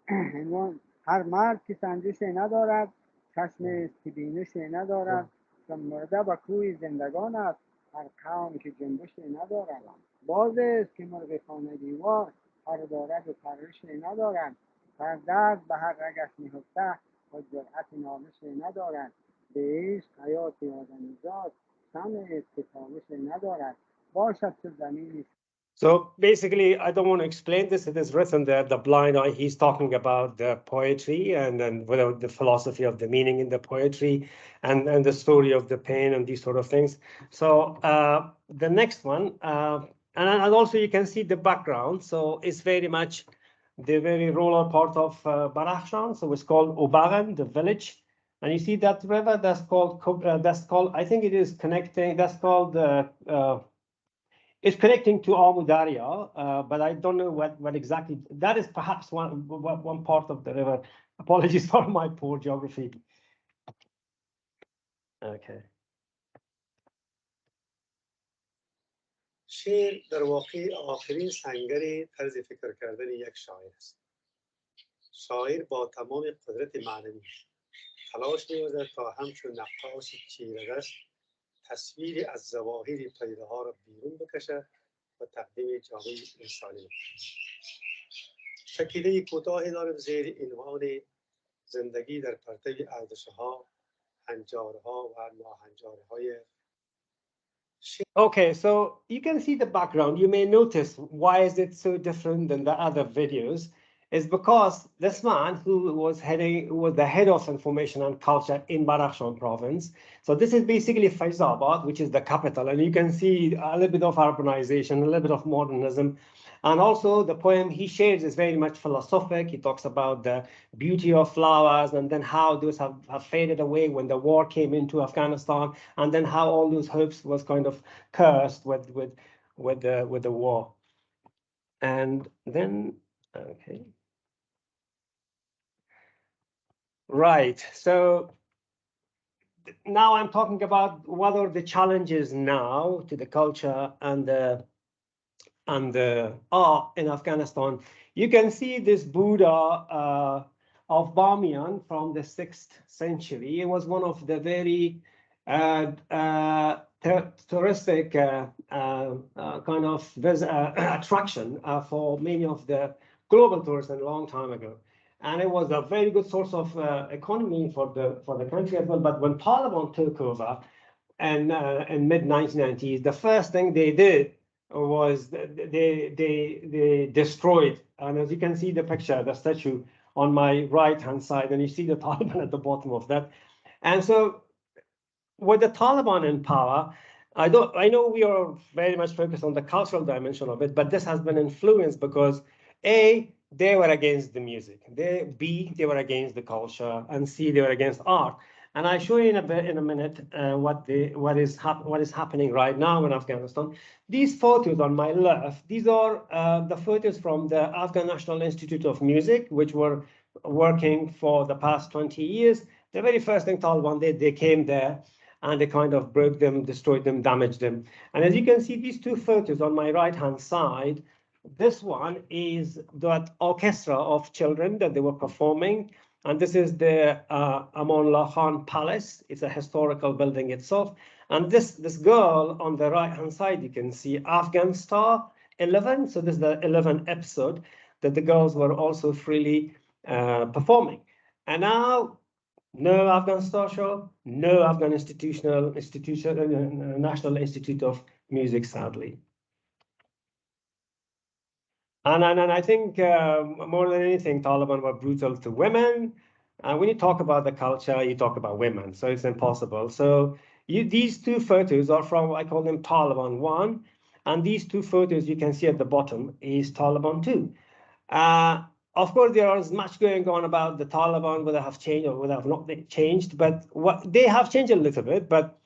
عنوان هر مرد که سنجش ندارد، چشم است که بینش ندارد، چون مرده به کوی زندگان است، هر قوم که جنبش ندارد. باز است که مرغ خانه دیوار، هر دارد و پرش ندارد، هر درد به هر رگش نهفته و جرأت نالش ندارد. به عشق حیات آدمیزاد، سمع است که تابش ندارد، باشد چه زمینی. So basically, I don't want to explain this. It is written there, the blind eye. He's talking about the poetry and then the philosophy of the meaning in the poetry and the story of the pain and these sort of things. So the next one, and also you can see the background. So it's very much the very rural part of Badakhshan. So it's called Obagan, the village. And you see that river that's called, I think it is connecting, that's called it's connecting to Amudarya, but I don't know what exactly. That is perhaps one part of the river. Apologies for my poor geography. Okay. شعر در واقع آخرین سنگر طرز فکر کردن یک شاعر است. شاعر با تمام قدرت معنوی تلاش می‌ورزد تا همچون نقاش چیره‌دست تصویر از ظواهر پدیده‌ها را بیرون بکشد و تقدیم جامعه انسانی. شکیده کوتاهی دارم زیر عنوان زندگی در پرتو ارزش‌ها، هنجارها و ناهنجارهای. Okay, so you can see the background. You may notice why is it so different than the other videos. Is because this man who was the head of information and culture in Badakhshan province. So this is basically Faizabad, which is the capital, and you can see a little bit of urbanization, a little bit of modernism. And also the poem he shares is very much philosophic. He talks about the beauty of flowers and then how those have faded away when the war came into Afghanistan, and then how all those hopes was kind of cursed with the war. And then, okay. Right. So now I'm talking about what are the challenges now to the culture and the art in Afghanistan. You can see this Buddha of Bamiyan from the 6th century. It was one of the very touristic kind of attraction for many of the global tourists a long time ago. And it was a very good source of economy for the country as well. But when Taliban took over and in mid-1990s, the first thing they did was they destroyed. And as you can see the picture, the statue on my right-hand side, and you see the Taliban at the bottom of that. And so with the Taliban in power, I know we are very much focused on the cultural dimension of it, but this has been influenced because A, they were against the music. B, they were against the culture, and C, they were against art. And I show you in a minute what is happening right now in Afghanistan. These photos on my left, these are the photos from the Afghan National Institute of Music, which were working for the past 20 years. The very first thing Taliban did, they came there and they kind of broke them, destroyed them, damaged them. And as you can see, these two photos on my right-hand side, this one is that orchestra of children that they were performing. And this is the Amanullah Khan Palace. It's a historical building itself. And this girl on the right-hand side, you can see Afghan Star 11. So this is the 11th episode that the girls were also freely performing. And now no Afghan Star Show, no Afghan National Institute of Music, sadly. And I think more than anything, Taliban were brutal to women. And when you talk about the culture, you talk about women, so it's impossible. So these two photos are from, I call them Taliban 1, and these two photos you can see at the bottom is Taliban 2. Of course, there is much going on about the Taliban, whether have changed or whether have not changed, but what they have changed a little bit. But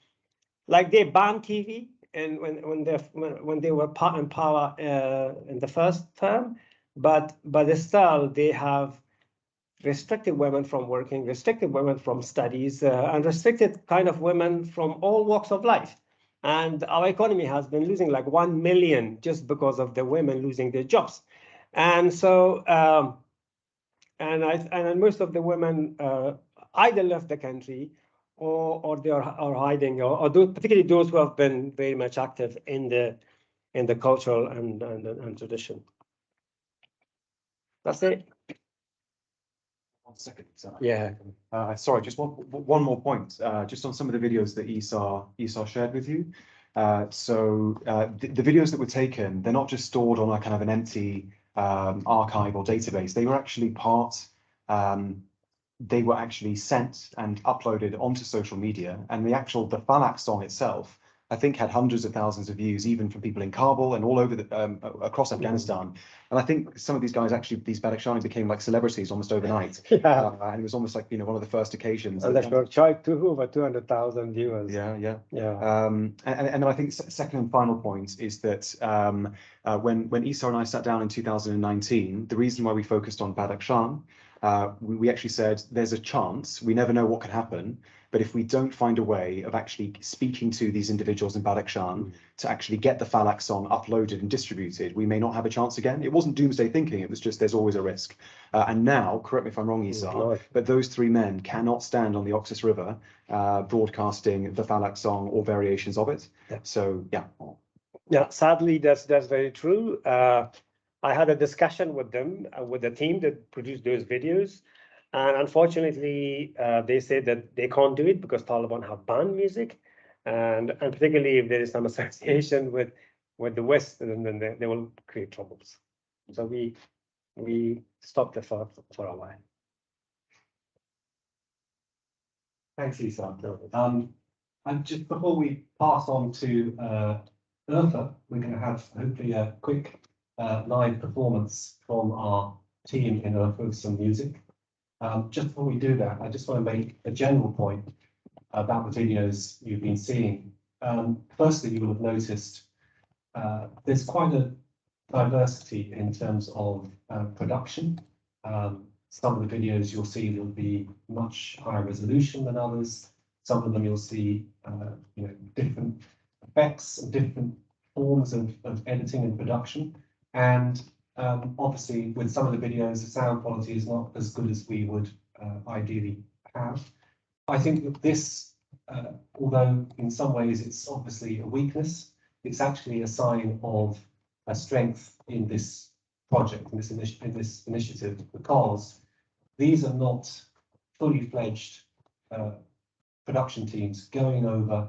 like they banned TV, and when they were in power in the first term, but still they have restricted women from working, restricted women from studies, and restricted kind of women from all walks of life. And our economy has been losing like 1 million just because of the women losing their jobs. And so, and most of the women either left the country or they are hiding, or particularly those who have been very much active in the cultural and tradition. That's it. 1 second. Yeah. Sorry, just one more point. Just on some of the videos that Isar shared with you. The videos that were taken, they're not just stored on a kind of an empty archive or database. They were actually they were actually sent and uploaded onto social media, and the Falak song itself, I think, had hundreds of thousands of views, even from people in Kabul and all over across Afghanistan. And I think some of these guys, actually, these Badakhshani, became like celebrities almost overnight. Yeah. And it was almost like, one of the first occasions. And that's tried to over 200,000 viewers. Yeah. Yeah. And I think second and final point is that when Isar and I sat down in 2019, the reason why we focused on Badakhshan, we actually said there's a chance, we never know what could happen, but if we don't find a way of actually speaking to these individuals in Badakhshan to actually get the Falak song uploaded and distributed, we may not have a chance again. It wasn't doomsday thinking, it was just there's always a risk. And now, correct me if I'm wrong, Isar, but those 3 men cannot stand on the Oxus River broadcasting the Falak song or variations of it. Yeah. So, yeah. Yeah, sadly, that's very true. I had a discussion with them, with the team that produced those videos. And unfortunately, they said that they can't do it because Taliban have banned music. And particularly if there is some association with the West, then they will create troubles. So we stopped it for a while. Thanks, Isar. And just before we pass on to Urfa, we're going to have hopefully a quick live performance from our team in Urfa with some music. Just before we do that, I just want to make a general point about the videos you've been seeing. Firstly, you will have noticed there's quite a diversity in terms of production. Some of the videos you'll see will be much higher resolution than others. Some of them you'll see different effects and different forms of editing and production. And obviously, with some of the videos, the sound quality is not as good as we would ideally have. I think that this, although in some ways it's obviously a weakness, it's actually a sign of a strength in this project, in this initiative, because these are not fully fledged production teams going over,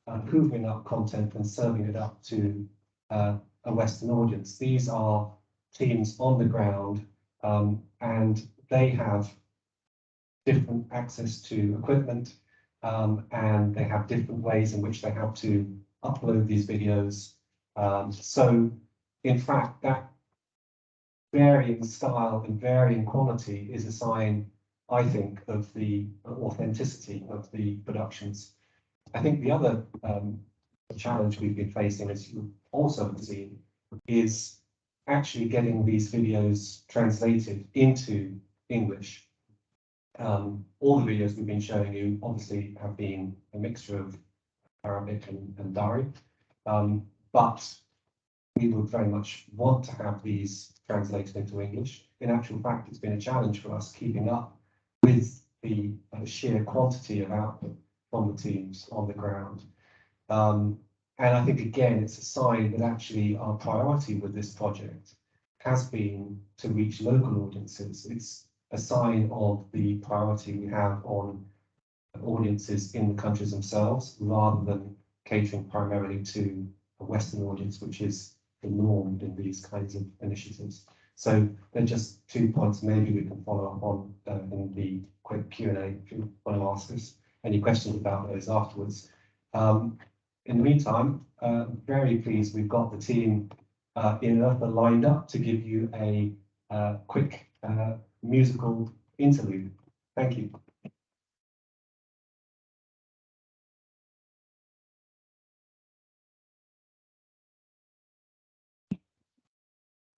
hoovering up content and serving it up to a Western audience. These are teams on the ground, and they have different access to equipment, and they have different ways in which they have to upload these videos. So, in fact, that varying style and varying quality is a sign, I think, of the authenticity of the productions. I think the other challenge we've been facing, as you also have seen, is actually getting these videos translated into English. All the videos we've been showing you obviously have been a mixture of Arabic and Dari, but we would very much want to have these translated into English. In actual fact, it's been a challenge for us keeping up with the sheer quantity of output from the teams on the ground. And I think, again, it's a sign that actually our priority with this project has been to reach local audiences. It's a sign of the priority we have on audiences in the countries themselves, rather than catering primarily to a Western audience, which is the norm in these kinds of initiatives. So they're just 2 points maybe we can follow up on in the quick Q&A if you want to ask us any questions about those afterwards. In the meantime, very pleased we've got the team in Eartha lined up to give you a quick musical interlude. Thank you.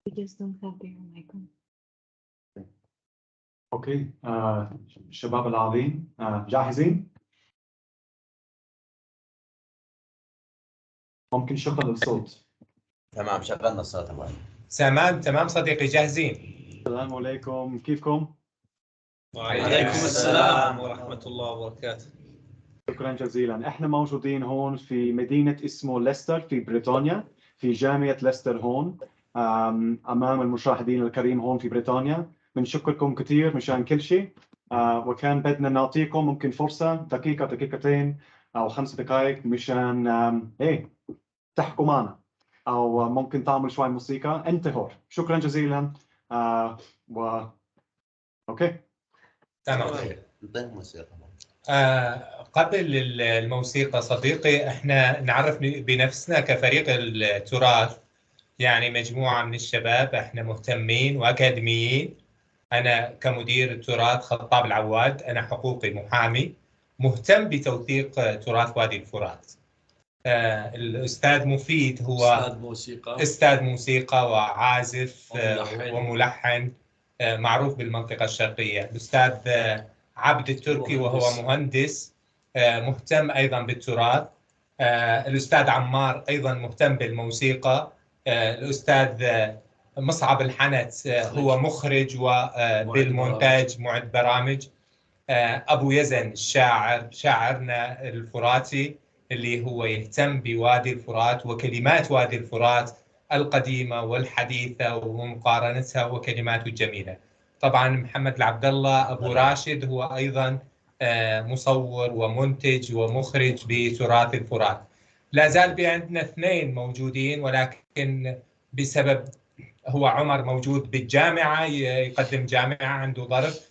We just don't have their mic on. اوكي شباب العظيم جاهزين؟ ممكن شغل الصوت. تمام شغلنا الصوت الله. تمام صديقي جاهزين. السلام عليكم كيفكم؟ وعليكم السلام ورحمة الله وبركاته. شكرا جزيلا. احنا موجودين هون في مدينة اسمه ليستر في بريطانيا، في جامعة ليستر هون امام المشاهدين الكريم هون في بريطانيا. بنشكركم كثير مشان كل شيء، وكان بدنا نعطيكم ممكن فرصة دقيقة دقيقتين أو 5 دقائق مشان تحكوا معنا أو ممكن تعمل شوي موسيقى. انتهوا. شكرا جزيلا. أوكي. تمام. قبل الموسيقى صديقي احنا نعرف بنفسنا كفريق التراث، يعني مجموعة من الشباب احنا مهتمين وأكاديميين. أنا كمدير التراث خطاب العواد، أنا حقوقي محامي مهتم بتوثيق تراث وادي الفرات. الأستاذ مفيد هو أستاذ موسيقى وعازف وملحن معروف بالمنطقة الشرقية. الأستاذ عبد التركي وهو مهندس مهتم أيضا بالتراث. الأستاذ عمار أيضا مهتم بالموسيقى. الأستاذ مصعب الحنت هو مخرج وبالمونتاج معد برامج. أبو يزن الشاعر، شاعرنا الفراتي اللي هو يهتم بوادي الفرات وكلمات وادي الفرات القديمة والحديثة ومقارنتها وكلماته الجميلة. طبعا محمد العبد الله أبو راشد هو أيضا مصور ومنتج ومخرج بتراث الفرات. لا زال عندنا 2 موجودين، ولكن بسبب هو عمر موجود بالجامعة يقدم جامعة عنده ظرف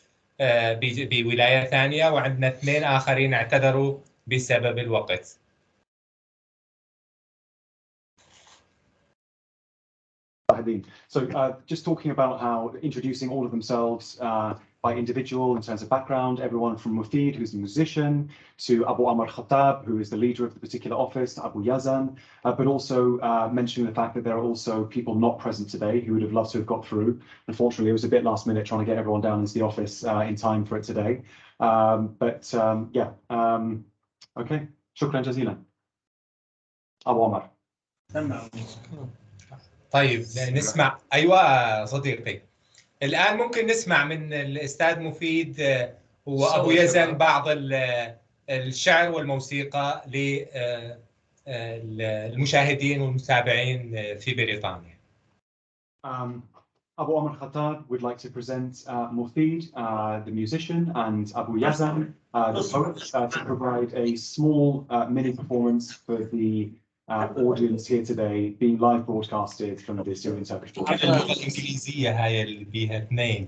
بولاية ثانية، وعندنا 2 آخرين اعتذروا بسبب الوقت. So just talking about how introducing all of themselves by individual in terms of background, everyone from Mufid, who's a musician, to Abu Amr Khattab, who is the leader of the particular office, Abu Yazan, but also mentioning the fact that there are also people not present today who would have loved to have got through. Unfortunately, it was a bit last minute trying to get everyone down into the office in time for it today. Okay, shukran jazilan. Abu Amr. طيب نسمع. أيوة صديقي، الآن ممكن نسمع من الأستاذ مفيد وأبو يزن بعض الشعر والموسيقى للمشاهدين والمتابعين في بريطانيا. Abu Amr Khattab would like to present Mufid, the musician, and Abu Yazan, the poet, to provide a small mini performance for the audience here today, being live broadcasted from the Syrian Turkish border. اللغة الإنجليزية هاي اللي فيها 2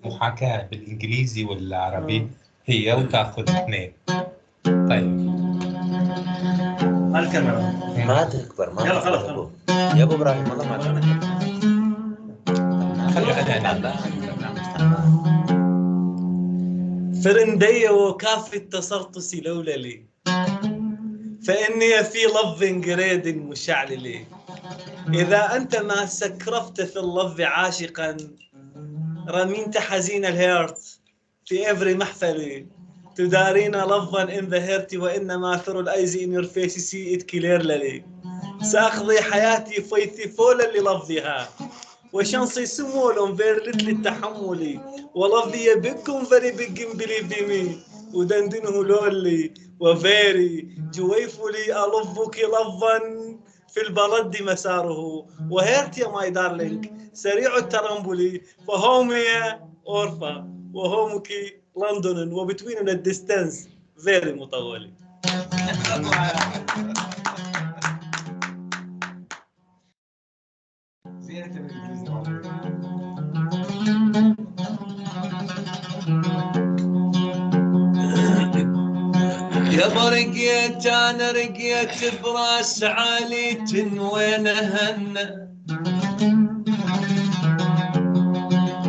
محاكاة بالإنجليزي والعربي هي وتأخذ 2. طيب الكاميرا ما تكبر ما يلا خلاص يا ابو ابراهيم والله ما تكبر. فرندي وكافي التسرطسي لولا لي فإني في لفظ قريد مشعل. إذا أنت ما سكرفت في اللفظ عاشقا رمينت حزين الهيرت في every محفل تدارين لفظا in the heart وإنما ثر الأيز in your face see it clearly. سأقضي حياتي فيثفولا للفظها وشانسي سمول فيرلت للتحمل ولفظي بكم very big believe me ودندنه لولي وفيري جويفلي ألفك لفظا في البلد مساره وهيرت يا ماي دارلينج سريع الترنبلي فهوم يا أورفا وهومك لندن وبتوين الديستانس فيري مطولة. يا برقيت انا رقيت براس عالي وين هنا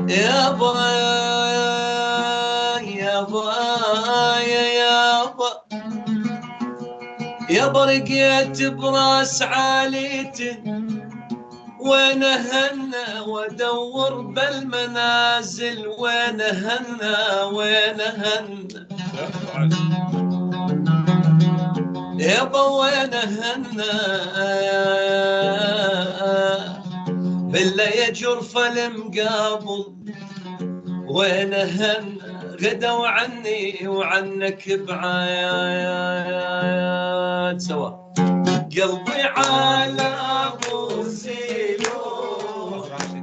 يا با يا با يا با يا برقيت براس عالي وين هنا وادور بالمنازل وين هنا وين هنا يابا وين هنا بالله يا جرف المقابل وين هنا غدوا عني وعنك بعاد سوا قلبي على ابو سيلو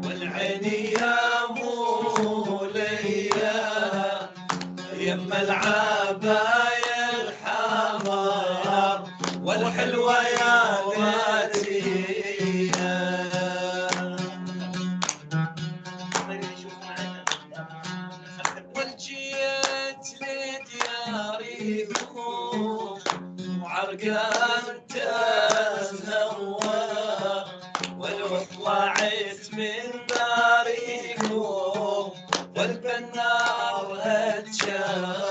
والعين يا موليا يما العباية الحمار والحلوة يا ناتية والجيت لدياريكم وعرقان تهوى ولو طلعت من داريكم والبنار اتشوى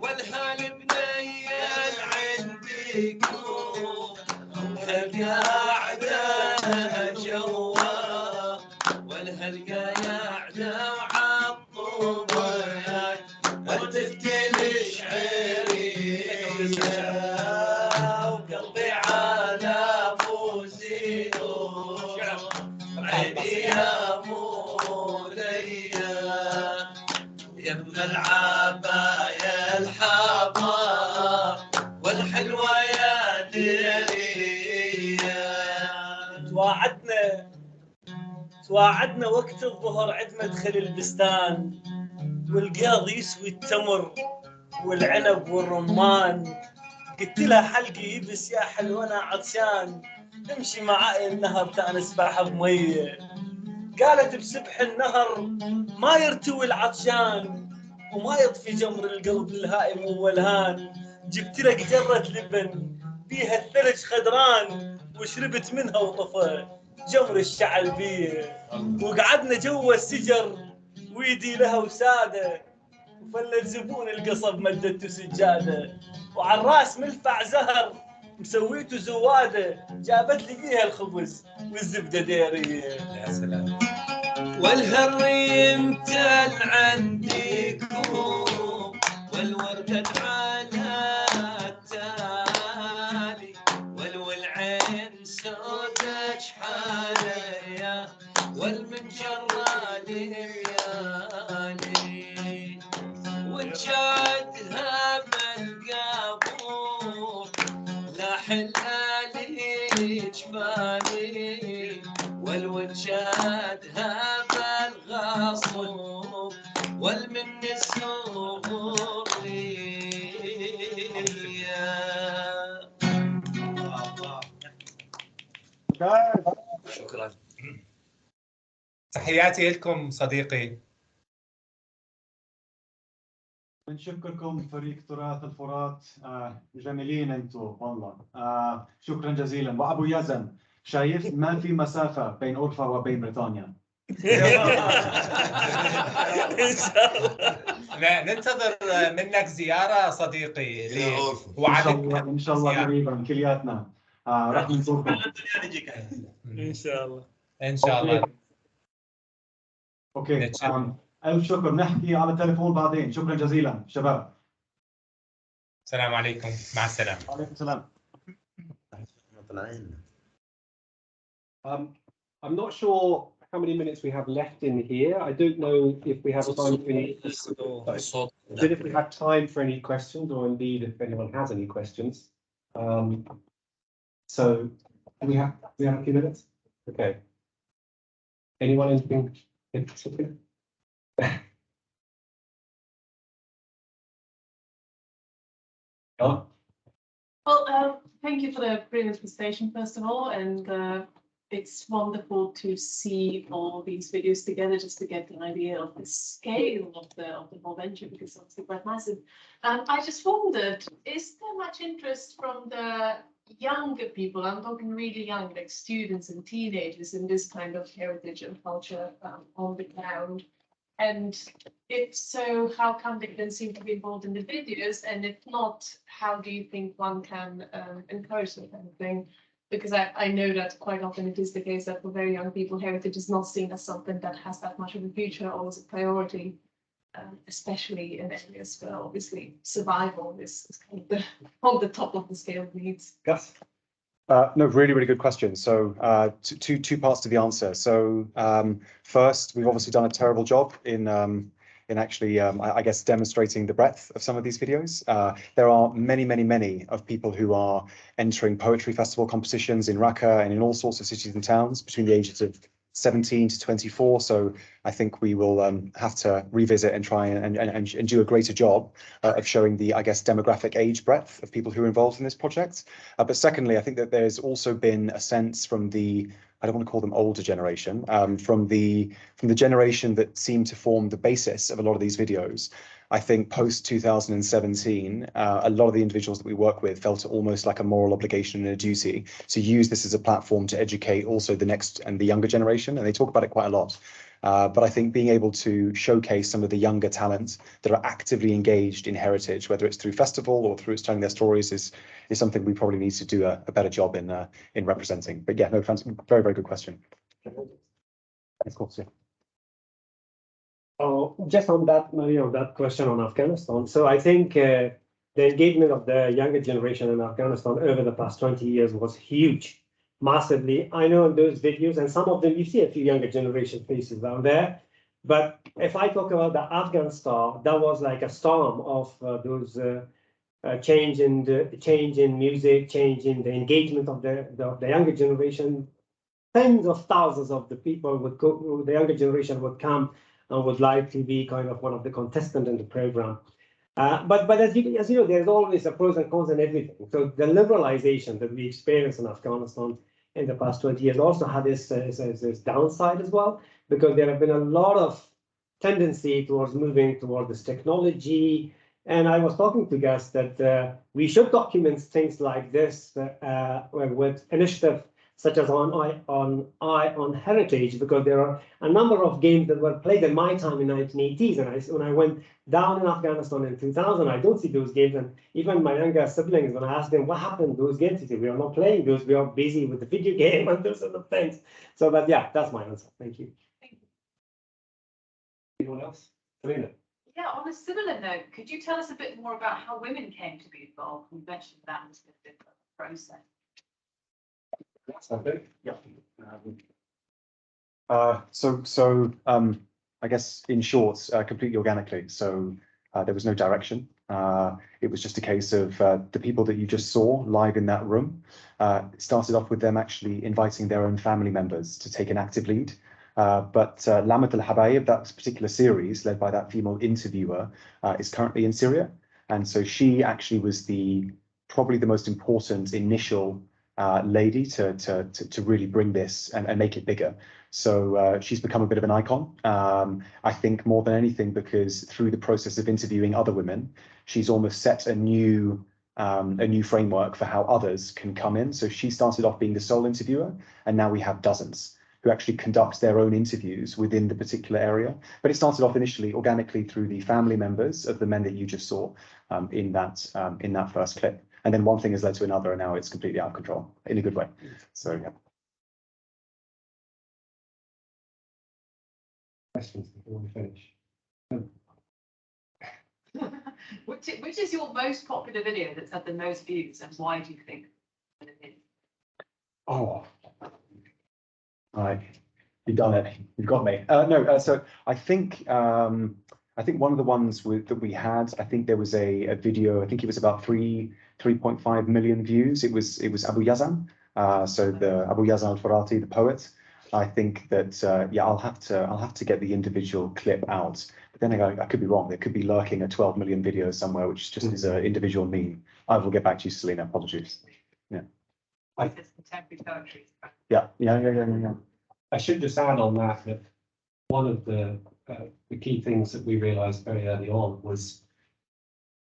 والهال بنيل عندكم هالقاعدة جوا والهالقاعدة وعالطوبات والتفتيل شعرية وقلبي على فوزينو عيني يا موليا يما العباية الحمار والحلوة يا ديرية تواعدنا وقت الظهر عند مدخل البستان والقاضي يسوي التمر والعنب والرمان قلت لها حلقي يبس يا حلو انا عطشان امشي معاي النهر تعال نسبح بميه قالت بسبح النهر ما يرتوي العطشان وما يطفي جمر القلب الهائم والهان جبت لك جرة لبن بيها الثلج خضران وشربت منها وطفى جمر الشعل بيه وقعدنا جوا السجر ويدي لها وساده وفلت زبون القصب مدته سجاده وعلى الراس ملفع زهر مسويته زواده جابت لي فيها الخبز والزبده ديريه. يا سلام. والهريم تل عندكم والوردة على التالي والعين سودة شحاليا والمنجرة ليالي وجادها بالقابور لا حلالي جفاني والوجادها بالغصوب والمن السور شكرا. تحياتي لكم صديقي. بنشكركم فريق تراث الفرات، جميلين انتم والله. شكرا جزيلا. وابو يزن شايف ما في مسافه بين اورفا وبين بريطانيا. ان شاء الله. لا ننتظر منك زياره صديقي وعدك ان شاء الله قريبا كلياتنا راح نزوركم ان شاء الله. ان شاء الله. اوكي الف شكر. نحكي على التليفون بعدين. شكرا جزيلا شباب. السلام عليكم. مع السلامه. وعليكم السلام. I'm not sure how many minutes we have left in here. I don't know if we have time for any. If we have time for any questions, or indeed if anyone has any questions. So we have a few minutes. Okay. Anyone anything interesting? Well, thank you for the brilliant presentation, first of all, and it's wonderful to see all these videos together just to get an idea of the scale of the whole venture, because it's obviously quite massive. I just wondered, is there much interest from the younger people? I'm talking really young, like students and teenagers, in this kind of heritage and culture on the ground. And if so, how come they don't seem to be involved in the videos? And if not, how do you think one can encourage that kind of thing? Because I know that quite often it is the case that for very young people, heritage is not seen as something that has that much of a future or as a priority, especially in areas where obviously survival is kind of on the top of the scale of needs. Yes. No, really, really good question. So two parts to the answer. So first, we've obviously done a terrible job in actually, I guess, demonstrating the breadth of some of these videos. There are many of people who are entering poetry festival competitions in Raqqa and in all sorts of cities and towns between the ages of 17 to 24. So I think we will have to revisit and try and do a greater job of showing the, I guess, demographic age breadth of people who are involved in this project. But secondly, I think that there's also been a sense from the, I don't want to call them older generation, from the generation that seemed to form the basis of a lot of these videos. I think post 2017, a lot of the individuals that we work with felt almost like a moral obligation and a duty to use this as a platform to educate also the next and the younger generation, and they talk about it quite a lot. But I think being able to showcase some of the younger talent that are actively engaged in heritage, whether it's through festival or through telling their stories, is something we probably need to do a better job in representing. But yeah, no, very good question. Of course, yeah. Just on that, Maria, on that question on Afghanistan. So I think the engagement of the younger generation in Afghanistan over the past 20 years was huge, massively. I know in those videos, and some of them, you see a few younger generation faces down there. But if I talk about the Afghan Star, that was like a storm of those change in music, change in the engagement of the younger generation. Tens of thousands of the people would go, the younger generation would come and would like to be kind of one of the contestants in the program. But as you know, there's always a pros and cons in everything. So the liberalization that we experienced in Afghanistan in the past 20 years also had this downside as well, because there have been a lot of tendency towards moving toward this technology. And I was talking to guests that we should document things like this with initiative such as on heritage, because there are a number of games that were played in my time in 1980s. And when I went down in Afghanistan in 2000, I don't see those games. And even my younger siblings, when I asked them what happened to those games, they say, we are not playing those, we are busy with the video game and those sort of things. So, but yeah, that's my answer. Thank you. Anyone else? Serena. Yeah, on a similar note, could you tell us a bit more about how women came to be involved? You mentioned that was a different process. Yeah. I guess in short, completely organically. So there was no direction. It was just a case of the people that you just saw live in that room. It started off with them actually inviting their own family members to take an active lead. But Lamat al-Habayib, that particular series led by that female interviewer, is currently in Syria. And so she actually was probably the most important initial lady to really bring this and make it bigger. So she's become a bit of an icon, I think, more than anything, because through the process of interviewing other women, she's almost set a new framework for how others can come in. So she started off being the sole interviewer, and now we have dozens who actually conduct their own interviews within the particular area. But it started off initially organically through the family members of the men that you just saw in that first clip. And then one thing has led to another, and now it's completely out of control in a good way. So yeah. Questions before we finish? Which is your most popular video that's had the most views, and why do you think it is? Oh, you've done it. You've got me. So I think one of the ones that we had, I think there was a video. I think it was about 3.5 million views. It was Abu Yazan. So the Abu Yazan al-Farati, the poet. I think that yeah, I'll have to get the individual clip out. But then again, I could be wrong. There could be lurking a 12 million video somewhere, which just is an individual meme. I will get back to you, Selena. Apologies. Yeah. Contemporary poetry. Yeah. I should just add on that one of the key things that we realised very early on was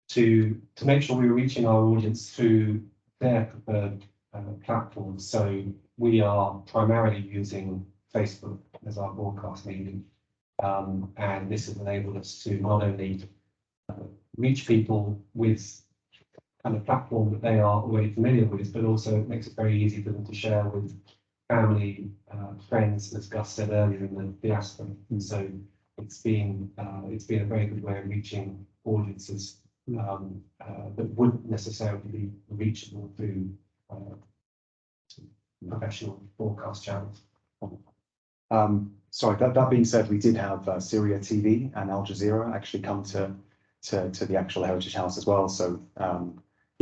to make sure we were reaching our audience through their preferred platforms. So we are primarily using Facebook as our broadcast medium, and this has enabled us to not only reach people with kind of platform that they are already familiar with, but also it makes it very easy for them to share with family, friends, as Gus said earlier, in the diaspora. And so it's been a very good way of reaching audiences that wouldn't necessarily be reachable through professional broadcast channels. Sorry, that being said, we did have Syria TV and Al Jazeera actually come to the actual Heritage House as well. So,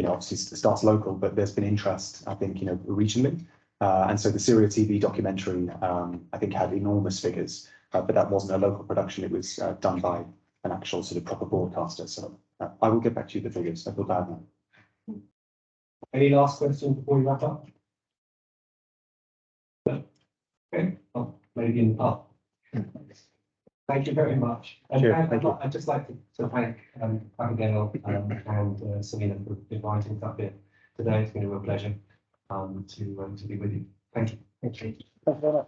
obviously it starts local, but there's been interest, I think, regionally. And so the Syria TV documentary, I think, had enormous figures, but that wasn't a local production. It was done by an actual sort of proper broadcaster. So I will get back to you with the figures. I feel bad now. Any last questions before we wrap up? No? Okay, well, maybe in the part. Thank you very much. And Sure, I'd just like to thank Abigail and Selena for inviting us up here today. It's been a real pleasure to be with you. Thank you. Thank you very much.